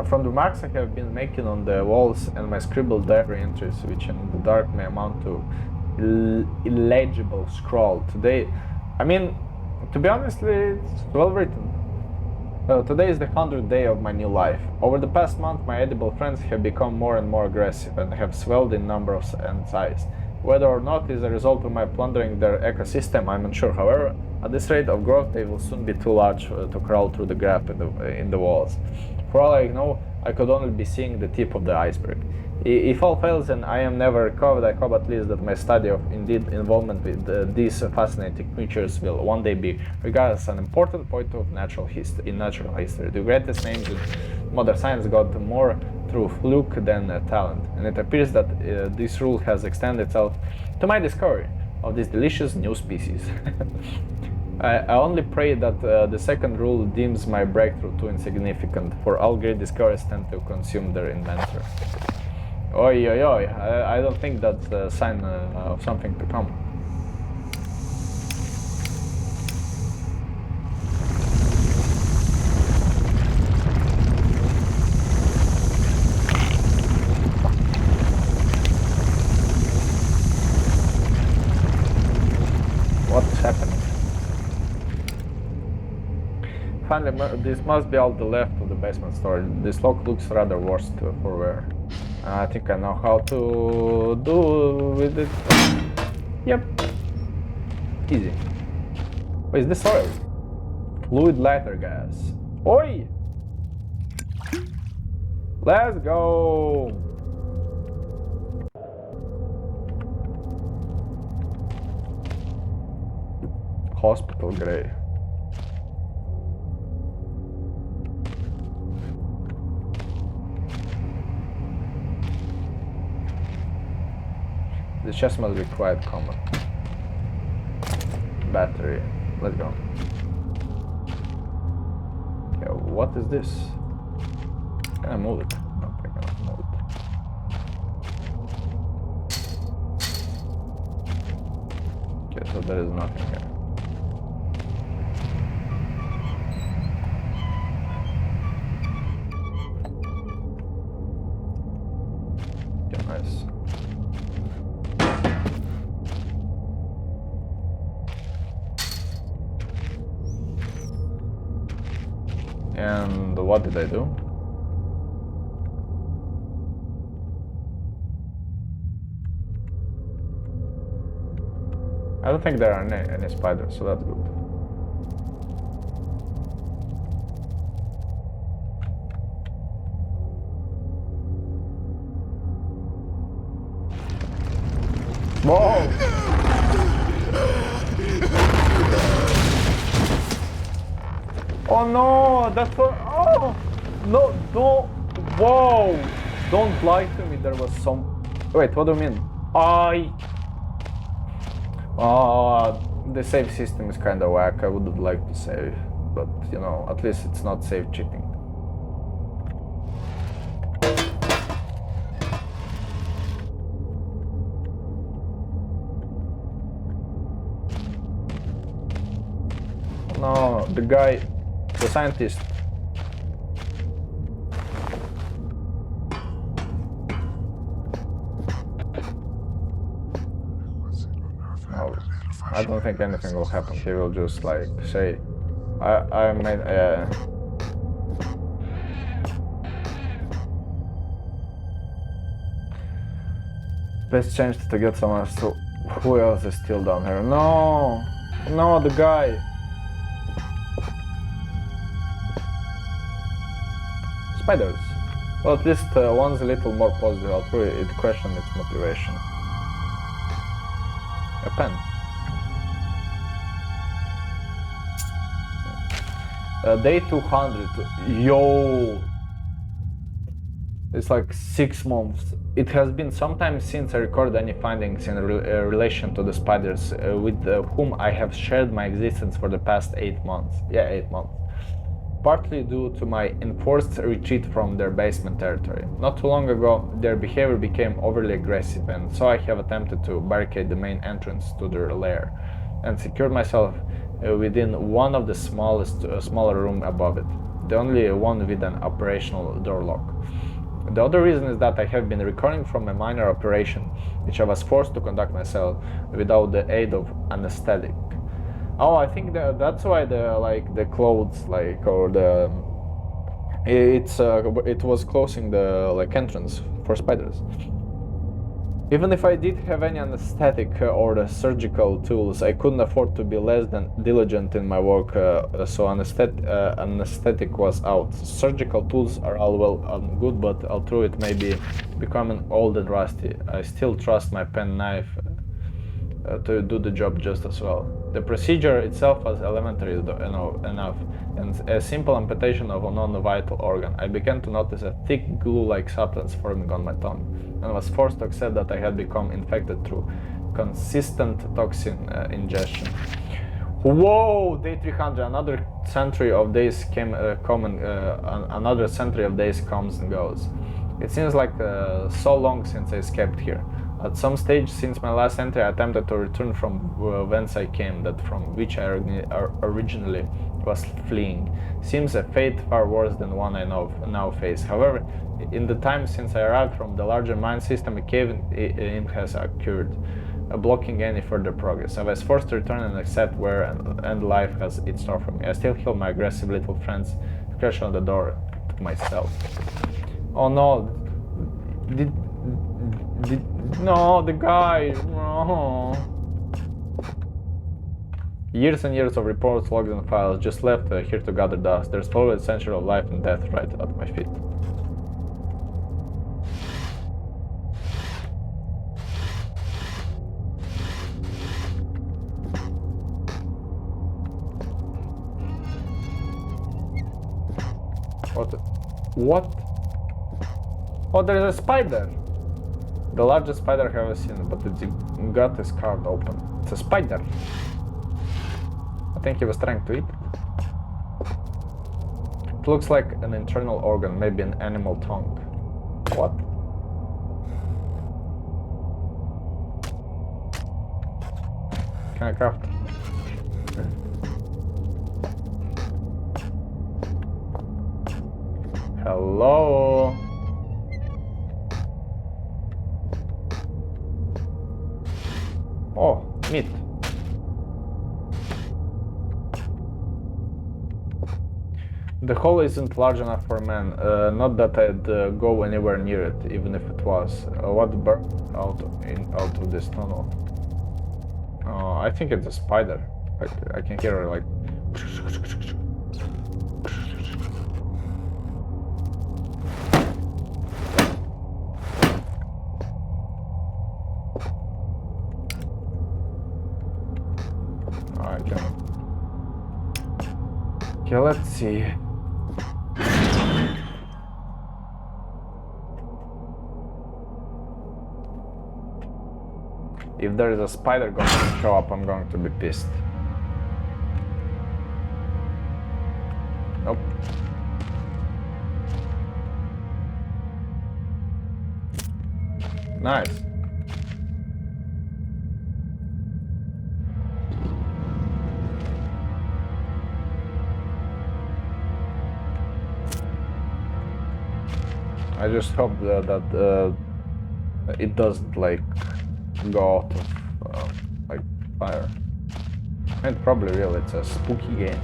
From the marks I have been making on the walls and my scribbled diary entries, which in the dark may amount to illegible scrawl. Today, I mean, to be honest, it's well written. Today is the 100th day of my new life. Over the past month, my edible friends have become more and more aggressive and have swelled in number and size. Whether or not is a result of my plundering their ecosystem, I'm unsure. However, at this rate of growth, they will soon be too large to crawl through the gap in the walls. For all I know, I could only be seeing the tip of the iceberg. If all fails and I am never recovered, I hope at least that my study of involvement with these fascinating creatures will one day be regarded as an important point of natural history. The greatest names in modern science got more through fluke than talent, and it appears that this rule has extended itself to my discovery of this delicious new species. I only pray that the second rule deems my breakthrough too insignificant, for all great discoveries tend to consume their inventor. Oi, oi, oi, I don't think that's a sign of something to come. What's happening? Finally, this must be all the left of the basement story. This lock looks rather worse for wear. I think I know how to do with it. Yep. Easy. Wait, is this oil? Fluid lighter gas. Oi! Let's go! Hospital grey. The chest must be quite common. Battery. Let's go. Okay, what is this? Can I move it? No, I cannot move it. Okay, so there is nothing here. Okay, nice. And what did I do? I don't think there are any spiders, so that's good. Whoa! Oh no, that's what. Oh no, don't. Whoa! Don't lie to me. There was some. Wait, what do you mean? The save system is kind of whack. I would like to save, but you know, at least it's not save cheating. No, the guy, the scientist. No, I don't think anything will happen. He will just like say, I made. Best chance to get someone. So who else is still down here? No, no, the guy. Spiders. Well, at least one's a little more positive. I'll probably it question its motivation. A pen. Day 200. Yo! It's like 6 months. It has been some time since I recorded any findings in relation to the spiders with whom I have shared my existence for the past 8 months. Yeah, 8 months. Partly due to my enforced retreat from their basement territory. Not too long ago, their behavior became overly aggressive, and so I have attempted to barricade the main entrance to their lair and secured myself within one of the smaller room above it, the only one with an operational door lock. The other reason is that I have been recovering from a minor operation, which I was forced to conduct myself without the aid of anesthetic. Oh, I think that's why the clothes or the it was closing the entrance for spiders. Even if I did have any anesthetic or the surgical tools, I couldn't afford to be less than diligent in my work, so anesthetic was out. Surgical tools are all well and good, but although it may be becoming old and rusty, I still trust my pen knife to do the job just as well. The procedure itself was elementary enough, and a simple amputation of a non-vital organ. I began to notice a thick glue-like substance forming on my tongue, and was forced to accept that I had become infected through consistent toxin ingestion. Whoa! Day 300. Another century of days another century of days comes and goes. It seems like so long since I escaped here. At some stage since my last entry, I attempted to return from whence I came, that from which I originally was fleeing. Seems a fate far worse than one I now face. However, in the time since I arrived from the larger mine system, a cave-in has occurred, blocking any further progress. I was forced to return and accept where and life has in store for me. I still heal my aggressive little friends, crash on the door to myself. Oh no! No, the guy. No. Years and years of reports, logs, and files just left here to gather dust. There's probably a century of life and death right at my feet. What? Oh, there's a spider! The largest spider I've ever seen, but its gut is carved open. It's a spider. I think he was trying to eat it. It looks like an internal organ, maybe an animal tongue. What? Can I craft? Hello? Oh, meat. The hole isn't large enough for man. Not that I'd go anywhere near it, even if it was. What burned out of this tunnel? I think it's a spider. I can hear it like. I can. Okay, let's see. If there is a spider going to show up, I'm going to be pissed. Nope. Nice. I just hope that it doesn't like go out of like fire. And probably will. It's a spooky game.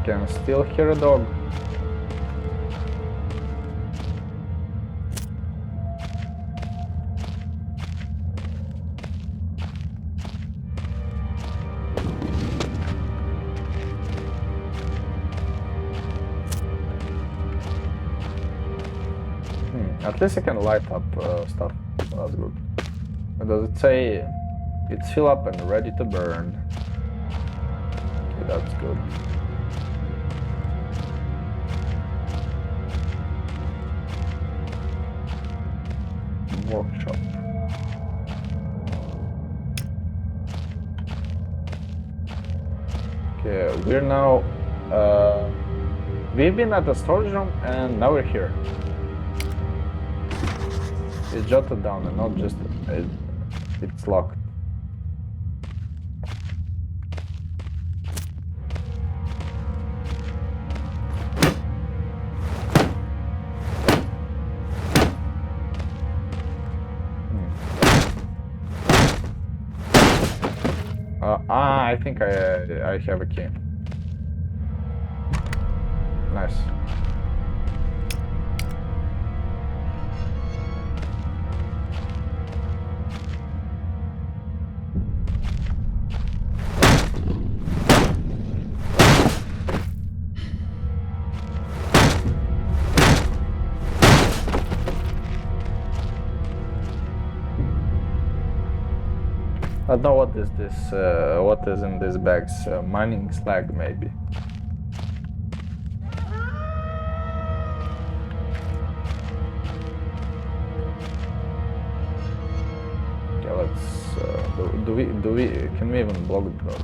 I can still hear a dog. At least I can light up stuff. That's good. What does it say? It's filled up and ready to burn. Okay, that's good. Workshop. Okay, we're now. We've been at the storage room and now we're here. It's jotted down and not just it's locked. I think I have a key. Nice. I don't know what is this, what is in these bags, mining slag maybe. Okay, let's, can we even block the door?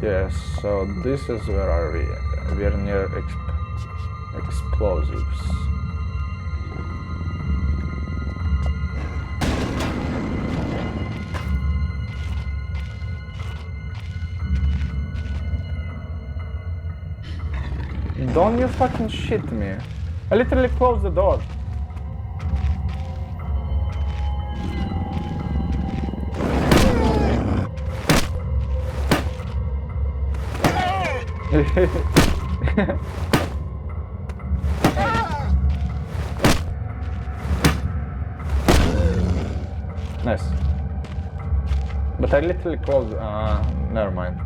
Yes, so this is where are we? We're near explosives. Don't you fucking shit me. I literally closed the door. Nice. But I literally closed. Never mind.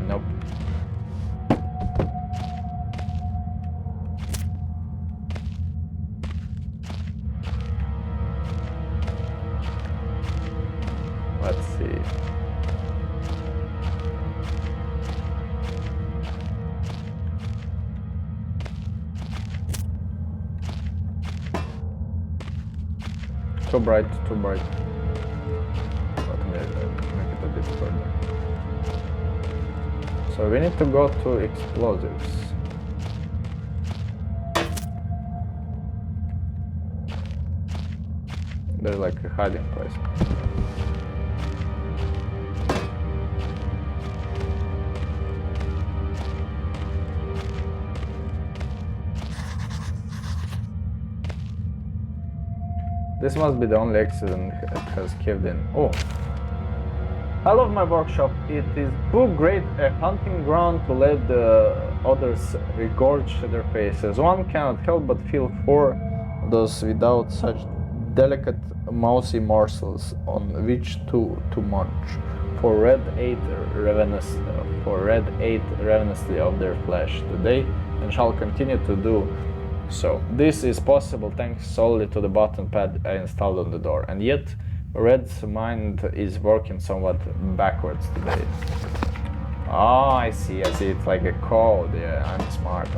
Nope. Let's see. Too bright, too bright. Let me make it a bit further. So we need to go to explosives. There's like a hiding place. This must be the only accident it has caved in. Oh! I love my workshop. It is too great a hunting ground to let the others regorge their faces. One cannot help but feel for those without such delicate mousy morsels on which to munch. For red ate ravenously of their flesh today and shall continue to do so. This is possible thanks solely to the button pad I installed on the door, and yet Red's mind is working somewhat backwards today. Oh, I see, it's like a code. Yeah, I'm smart.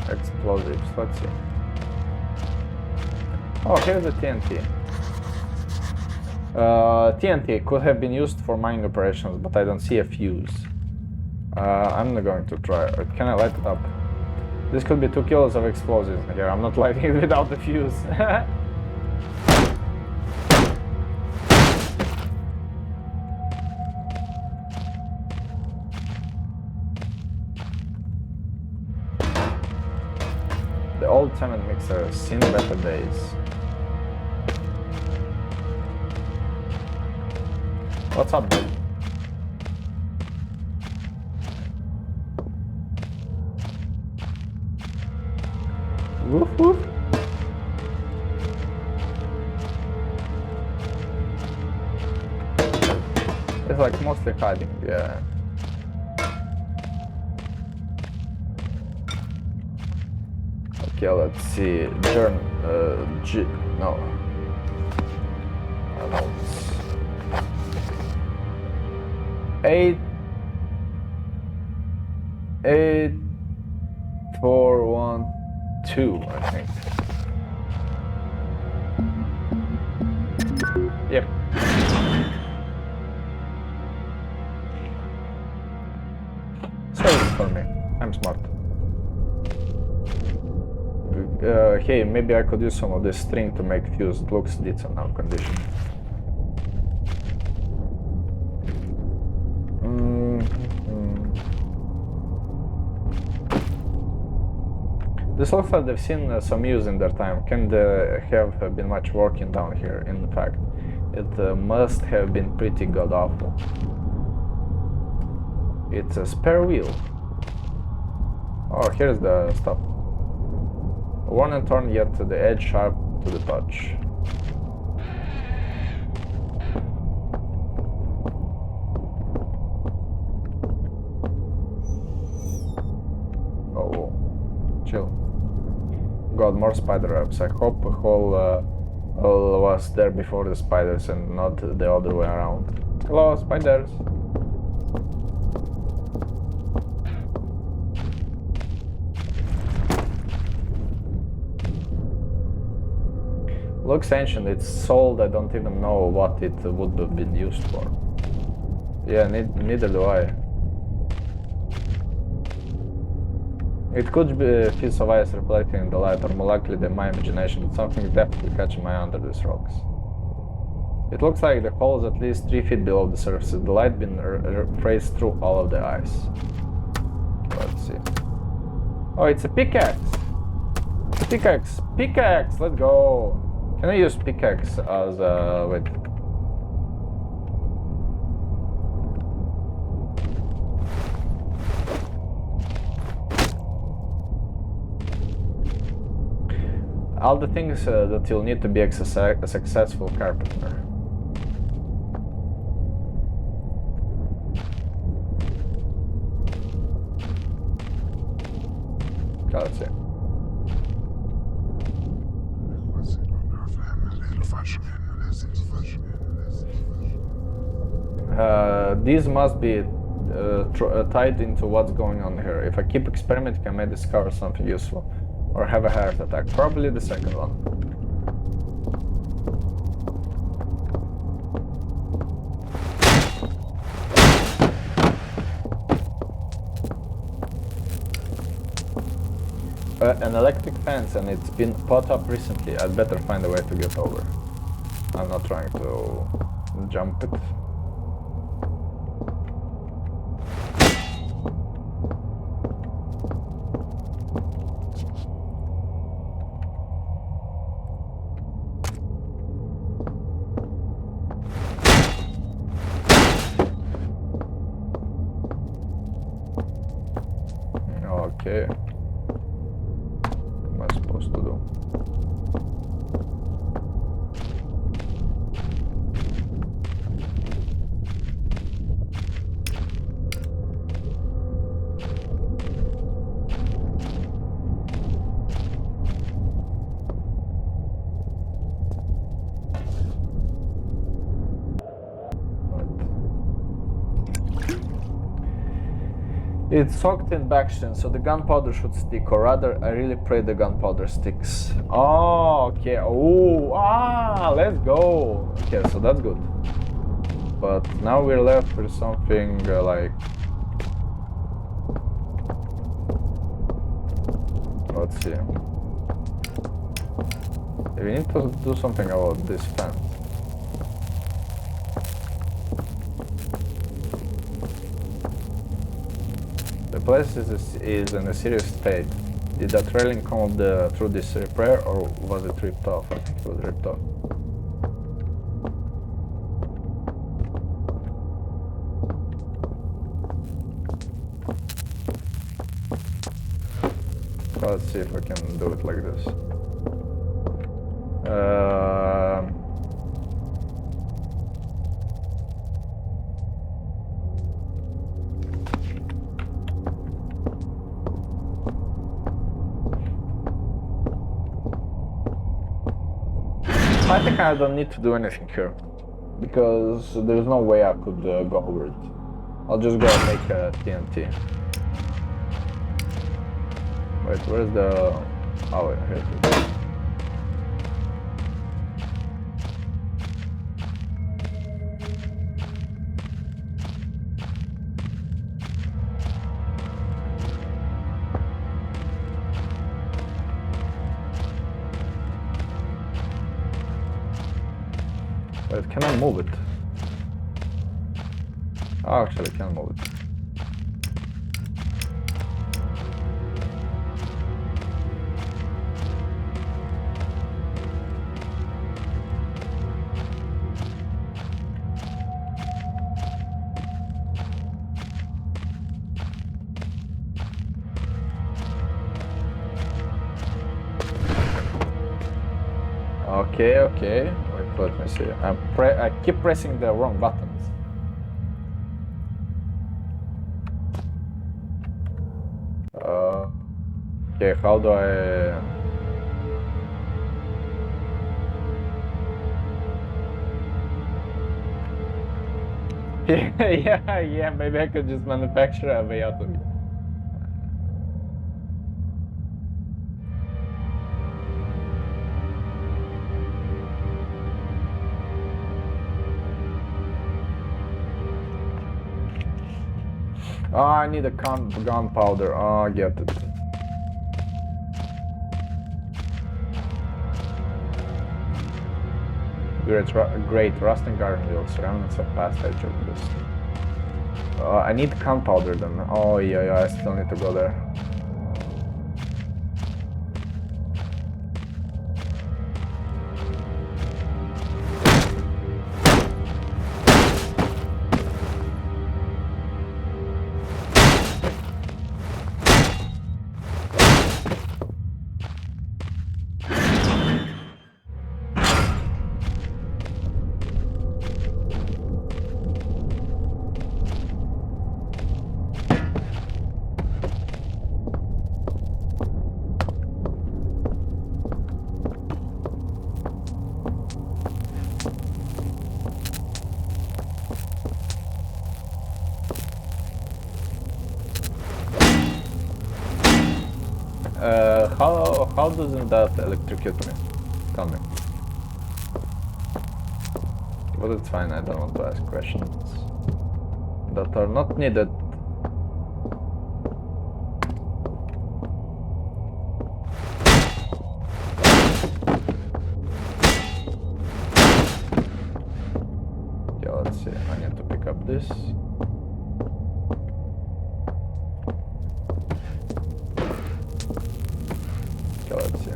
Explosives, let's see. Oh, here's the TNT. TNT could have been used for mining operations, but I don't see a fuse. I'm not going to try. Can I light it up? This could be 2 kilos of explosives here. I'm not lighting it without the fuse. The old cement mixer has seen better days. What's up, dude? Woof woof. It's like mostly hiding, yeah. Okay, let's see. No. Notes. 8 4 1 2, I think. Yep. Sorry for me. I'm smart. Hey, maybe I could use some of this string to make fuse. It looks decent now condition. This looks like they've seen some use in their time. Can they have been much working down here? In fact, it must have been pretty god-awful. It's a spare wheel. Oh, here's the stuff. Worn and torn, yet the edge sharp to the touch. Oh, chill. Got more spider webs. I hope the hole was there before the spiders and not the other way around. Hello, spiders. Looks ancient, it's sold, I don't even know what it would have been used for. Yeah, neither do I. It could be a piece of ice reflecting in the light, or more likely than my imagination, but something is definitely catching my eye under these rocks. It looks like the hole is at least 3 feet below the surface, the light being traced through all of the ice. Let's see. Oh, it's a pickaxe! Pickaxe! Pickaxe! Let's go! Can I use pickaxe as a... wait. All the things that you'll need to be a successful carpenter. Let's see. These must be tied into what's going on here. If I keep experimenting, I may discover something useful. Or have a heart attack. Probably the second one. An electric fence, and it's been put up recently. I'd better find a way to get over. I'm not trying to jump it. Okay. What am I supposed to do? It's soaked in Bakshin, so the gunpowder should stick, or rather, I really pray the gunpowder sticks. Oh, okay. Oh, let's go. Okay, so that's good. But now we're left with something like... let's see. We need to do something about this fence. The place is in a serious state. Did that railing come up through this repair, or was it ripped off? I think it was ripped off. Let's see if I can do it like this. I think I don't need to do anything here, because there's no way I could go over it. I'll just go and make a TNT. Wait, where's the... oh, wait, here it is. Wait, can I move it? Oh, actually, I can move it. Okay, okay. Wait, let me see. I keep pressing the wrong buttons. Okay, how do I... yeah, maybe I could just manufacture a way out of it. Oh, I need a gunpowder. Oh, I get it. Great rusting iron wheels, remnants of past age of this. I need gunpowder then. Oh yeah, I still need to go there. How doesn't that electrocute me? Tell me. But it's fine, I don't want to ask questions that are not needed. Okay, let's see, I need to pick up this. Okay, let's see.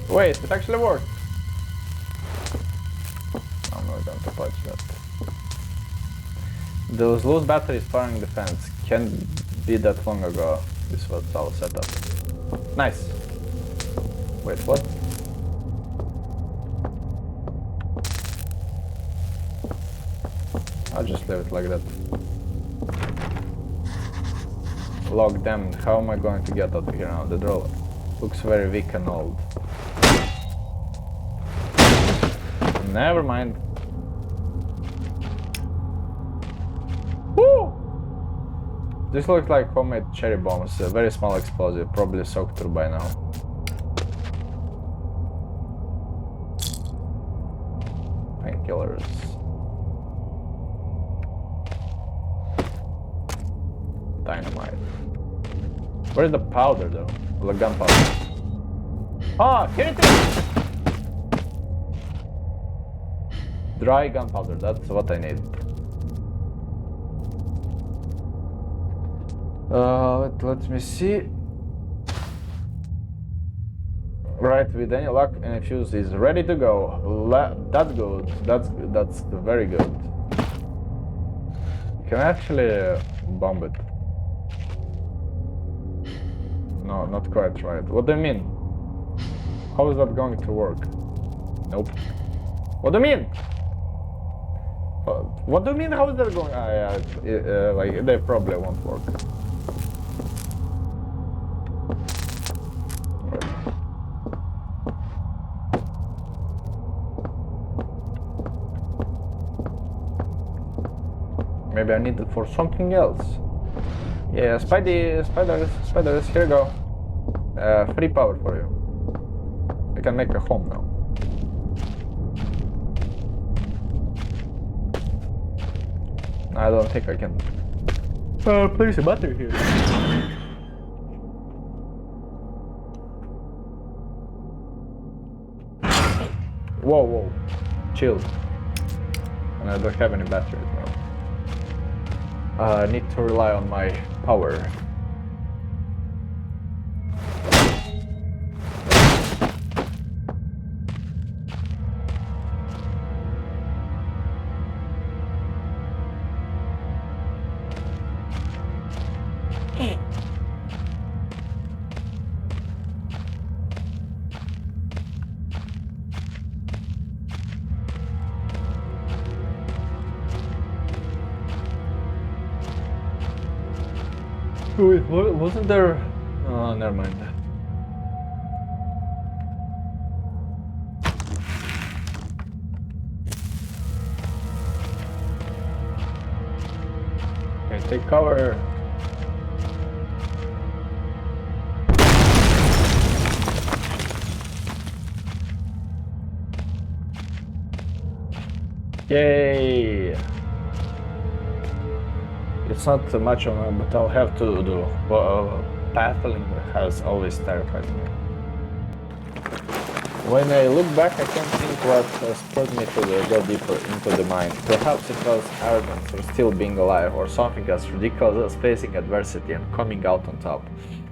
Wait, it actually worked! I'm not going to touch that. Those loose batteries firing the fence can't be that long ago. This was all set up. Nice! Wait, what? I'll just leave it like that. Log damned, how am I going to get out of here now? The door looks very weak and old. Never mind. Woo! This looks like homemade cherry bombs. A very small explosive, probably soaked through by now. Painkillers. Dynamite. Where's the powder though? The gunpowder. Ah, here it is! Dry gunpowder, that's what I need. Let me see. Right, with any luck, any fuse is ready to go. That's good. That's very good. Can I actually bomb it? No, not quite right. What do you mean? How is that going to work? Nope. What do you mean? What do you mean? How is that going? Like they probably won't work. Right. Maybe I need it for something else. Yeah, spiders, here you go. Free power for you. I can make a home now. I don't think I can place a battery here. Whoa, chill. And I don't have any batteries now. I need to rely on my power. Wait, wasn't there? Oh, never mind. Okay, take cover. Yay! It's not too much on it, but I'll have to do. Battling has always terrified me. When I look back, I can't think what spurred me to go deeper into the mine. Perhaps it was arrogance or still being alive, or something as ridiculous as facing adversity and coming out on top.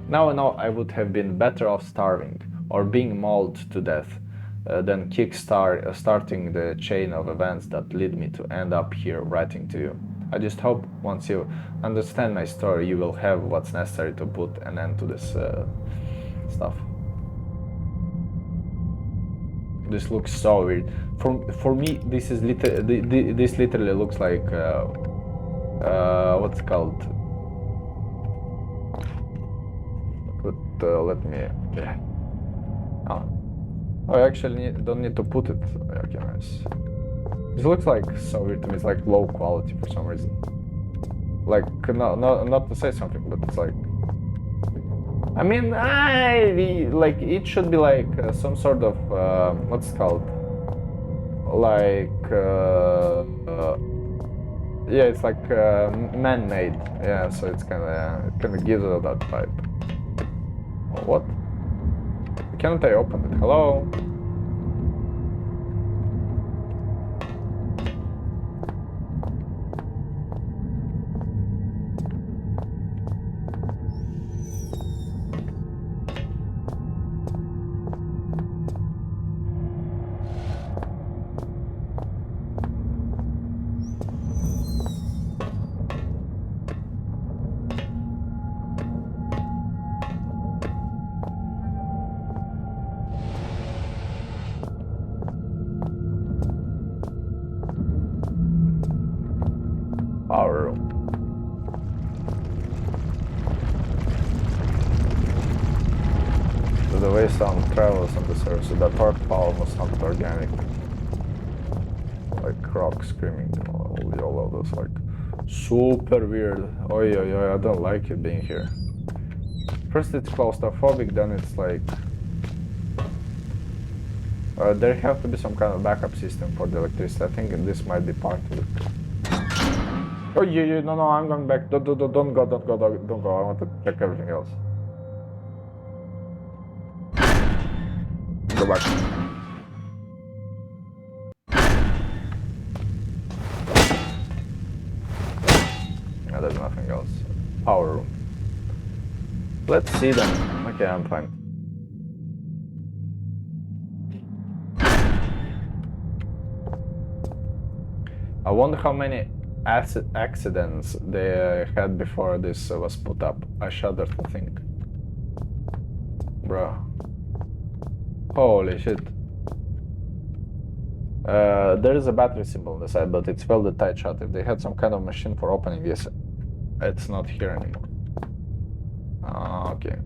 Now I know I would have been better off starving, or being mauled to death, than starting the chain of events that lead me to end up here writing to you. I just hope once you understand my story, you will have what's necessary to put an end to this stuff. This looks so weird. For me, this is this literally looks like what's it called? But let me. Yeah. Oh, I actually don't need to put it. Okay, nice. This looks like so weird to me. It's like low quality for some reason. Like not to say something, but it's like. I mean, like it should be like some sort of what's it called? Like yeah, it's like man-made. Yeah, so it's kind of gives it that vibe. What? Can't I open it? Hello? Power room. So the way sound travels on the surface, so that torque power must sound organic. Like rock screaming, all of those, like super weird. Oh yeah, I don't like it being here. First it's claustrophobic, then it's like there have to be some kind of backup system for the electricity. I think this might be part of it. Oh yeah, no, I'm going back. Don't go. I want to check everything else. Go back. Yeah, there's nothing else. Power room. Let's see then. Okay, I'm fine. I wonder how many accidents they had before this was put up. I shudder to think. Bro. Holy shit. There is a battery symbol on the side, but it's welded tight shut. If they had some kind of machine for opening this, it's not here anymore. Okay.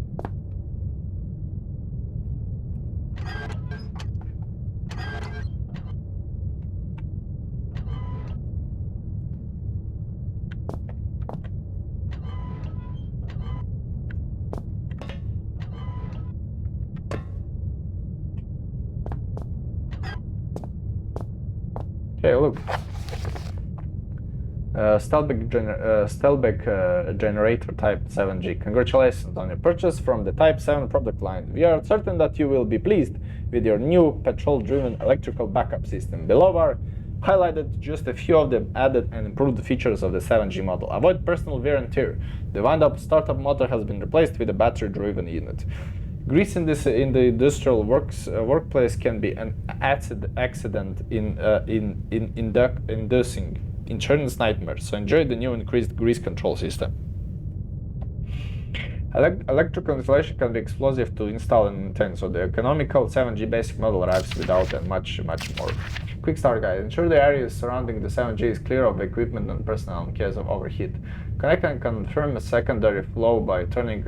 Okay, look. Stelbeck generator type 7G. Congratulations on your purchase from the Type 7 product line. We are certain that you will be pleased with your new petrol-driven electrical backup system. Below are highlighted just a few of the added and improved features of the 7G model. Avoid personal wear and tear. The wind-up startup motor has been replaced with a battery-driven unit. Grease in the industrial workplace can be an accident inducing insurance nightmare, so enjoy the new increased grease control system. Electrical installation can be explosive to install and maintain, so the economical 7G basic model arrives without and much more. Quick start guide. Ensure the areas surrounding the 7G is clear of equipment and personnel in case of overheat. Connect and confirm a secondary flow by turning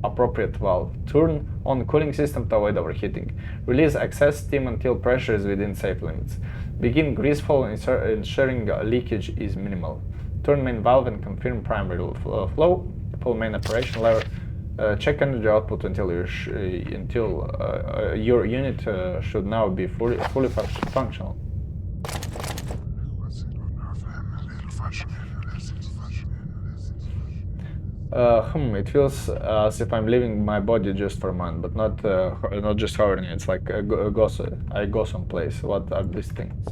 appropriate valve. Turn on cooling system to avoid overheating. Release excess steam until pressure is within safe limits. Begin grease flow, ensuring leakage is minimal. Turn main valve and confirm primary flow. Pull main operation lever. Check energy output until your unit should now be fully functional. It feels as if I'm leaving my body just for a month, but not just hovering. It's like a I go someplace. What are these things?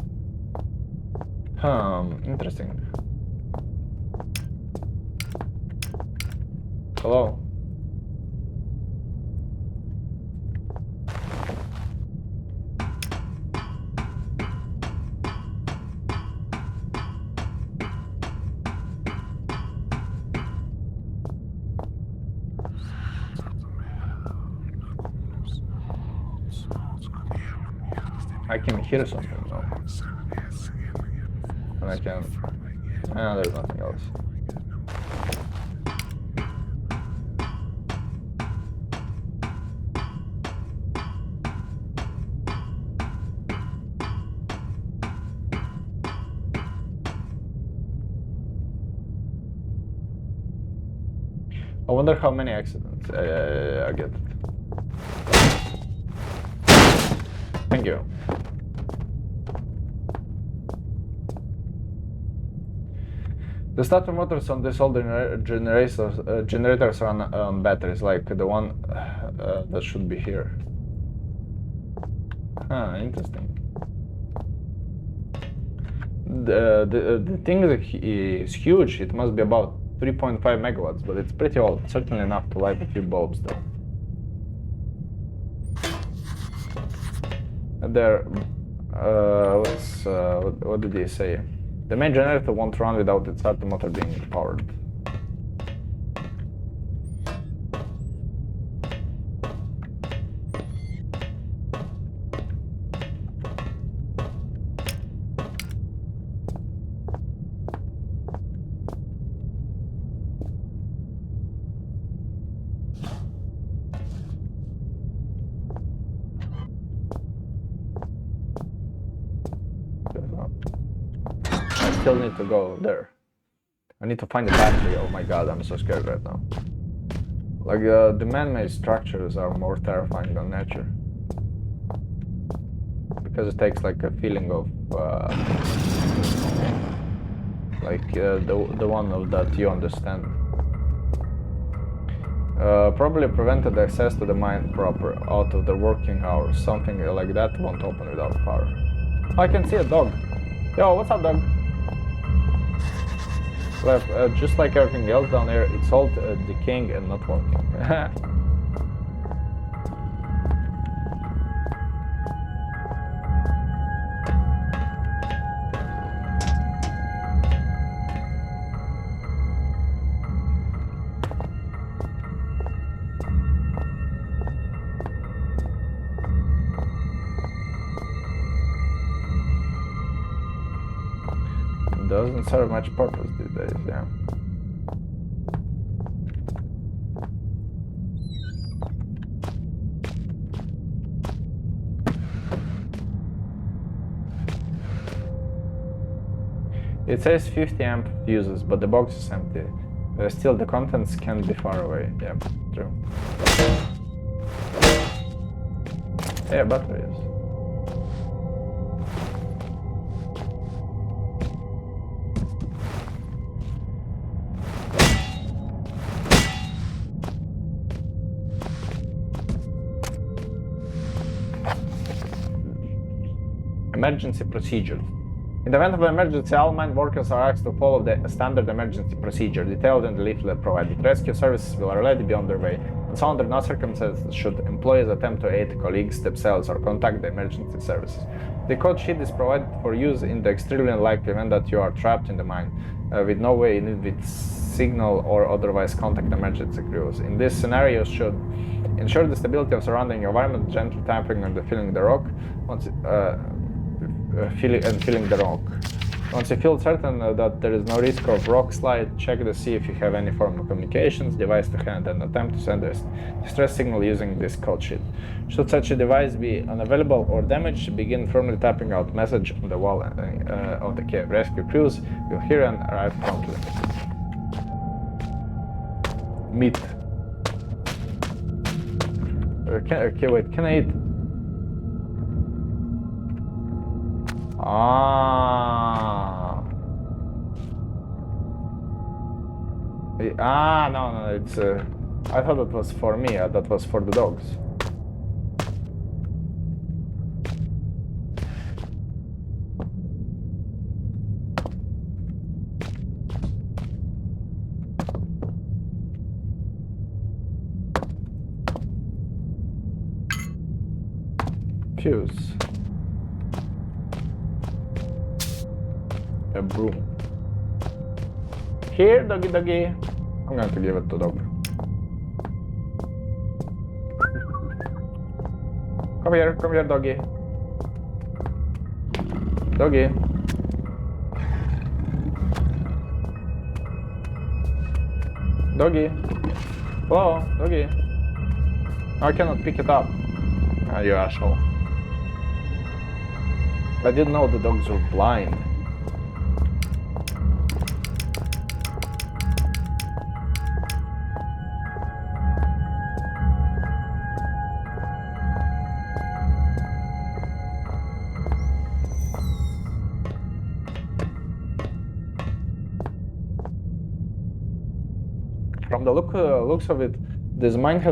Interesting. Hello? I can hear something now. And I can... there's nothing else. I wonder how many accidents I get. Thank you. The starter motors on these old generators run on batteries, like the one that should be here. Interesting. The thing is huge. It must be about 3.5 megawatts, but it's pretty old. Certainly enough to light a few bulbs, though. There, what did he say? The main generator won't run without its starter motor being powered. I still need to go there. I need to find the battery. Oh my god, I'm so scared right now. Like, the man-made structures are more terrifying than nature. Because it takes like a feeling of, the one of that you understand. Probably prevented access to the mine proper out of the working hours. Something like that won't open without power. Oh, I can see a dog. Yo, what's up, dog? Just like everything else down here, it's all decaying and not working. Doesn't serve much purpose these days, yeah. It says 50 amp fuses, but the box is empty. Still, the contents can be far away. Yeah, true. Yeah, batteries. Emergency procedure. In the event of an emergency, all mine workers are asked to follow the standard emergency procedure detailed in the leaflet provided. Rescue services will already be on their way, and so under no circumstances should employees attempt to aid colleagues themselves or contact the emergency services. The code sheet is provided for use in the extremely unlikely event that you are trapped in the mine, with no way in which signal or otherwise contact emergency crews. In this scenario, should ensure the stability of surrounding environment, gently tapping and feeling the rock. Feeling the rock. Once you feel certain that there is no risk of rock slide, check to see if you have any form of communications device to hand and attempt to send a distress signal using this code sheet. Should such a device be unavailable or damaged, begin firmly tapping out message on the wall of the cave. Rescue crews will hear and arrive promptly. Meat. Okay, wait, can I eat? No, it's... I thought it was for me, that was for the dogs. Fuse. A broom. Here, doggy doggy. I'm going to give it to dog. Come here, doggy. Doggy. Doggy. Hello, doggy. I cannot pick it up. Ah, you asshole. I didn't know the dogs were blind. From the looks of it, this mine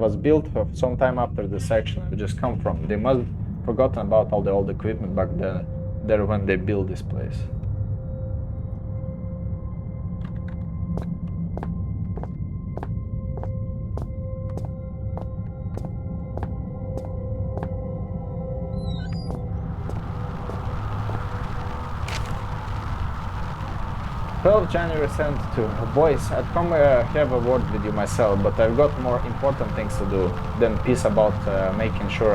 was built some time after the section I just come from. They must have forgotten about all the old equipment back there when they built this place. January 22. Boys, I'd come have a word with you myself, but I've got more important things to do than peace about making sure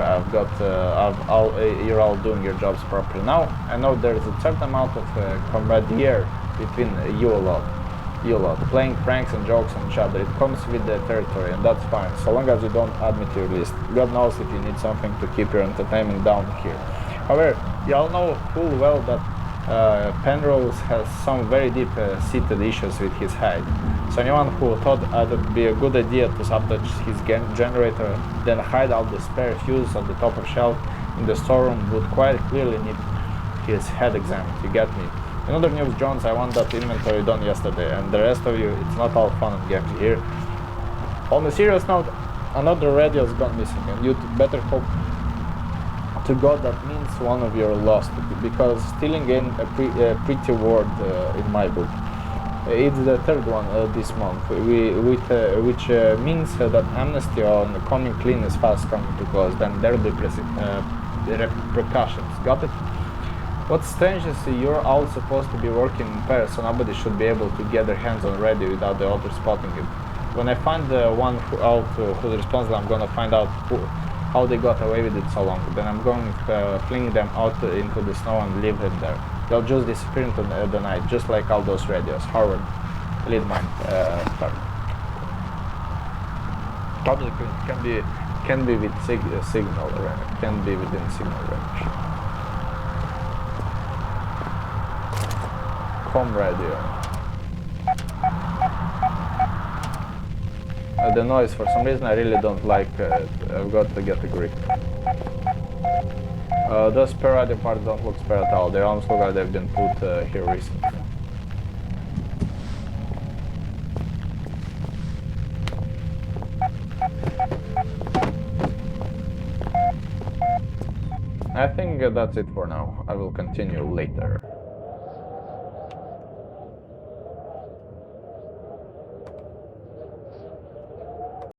you're all doing your jobs properly. Now, I know there's a certain amount of camaraderie between you lot, playing pranks and jokes on each other. It comes with the territory, and that's fine, so long as you don't add me to your list. God knows if you need something to keep your entertainment down here. However, you all know full well that Penrose has some very deep-seated issues with his head. So anyone who thought it would be a good idea to sabotage his generator, then hide out the spare fuse on the top of shelf in the storeroom would quite clearly need his head examined, you get me? In other news, Jones, I want that inventory done yesterday, and the rest of you, it's not all fun and games here. On a serious note, another radio's gone missing, and you'd better hope to God that means one of you are lost, because stealing in a pretty word in my book. It's the third one this month, which means that amnesty on coming clean is fast coming to close. Then there'll be repercussions. Got it? What's strange is you're all supposed to be working in pairs, so nobody should be able to get their hands on radio without the other spotting it. When I find the one who's responsible, I'm gonna find out how they got away with it so long. Then I'm going to fling them out into the snow and leave them there. They'll just disappear into the night, just like all those radios. Howard, lead mine. Public can be with signal range. Can be within signal range. Com radio. The noise, for some reason I really don't like it. I've got to get a grip. Those spare radio parts don't look spare at all. They almost look like they've been put here recently. I think that's it for now. I will continue later.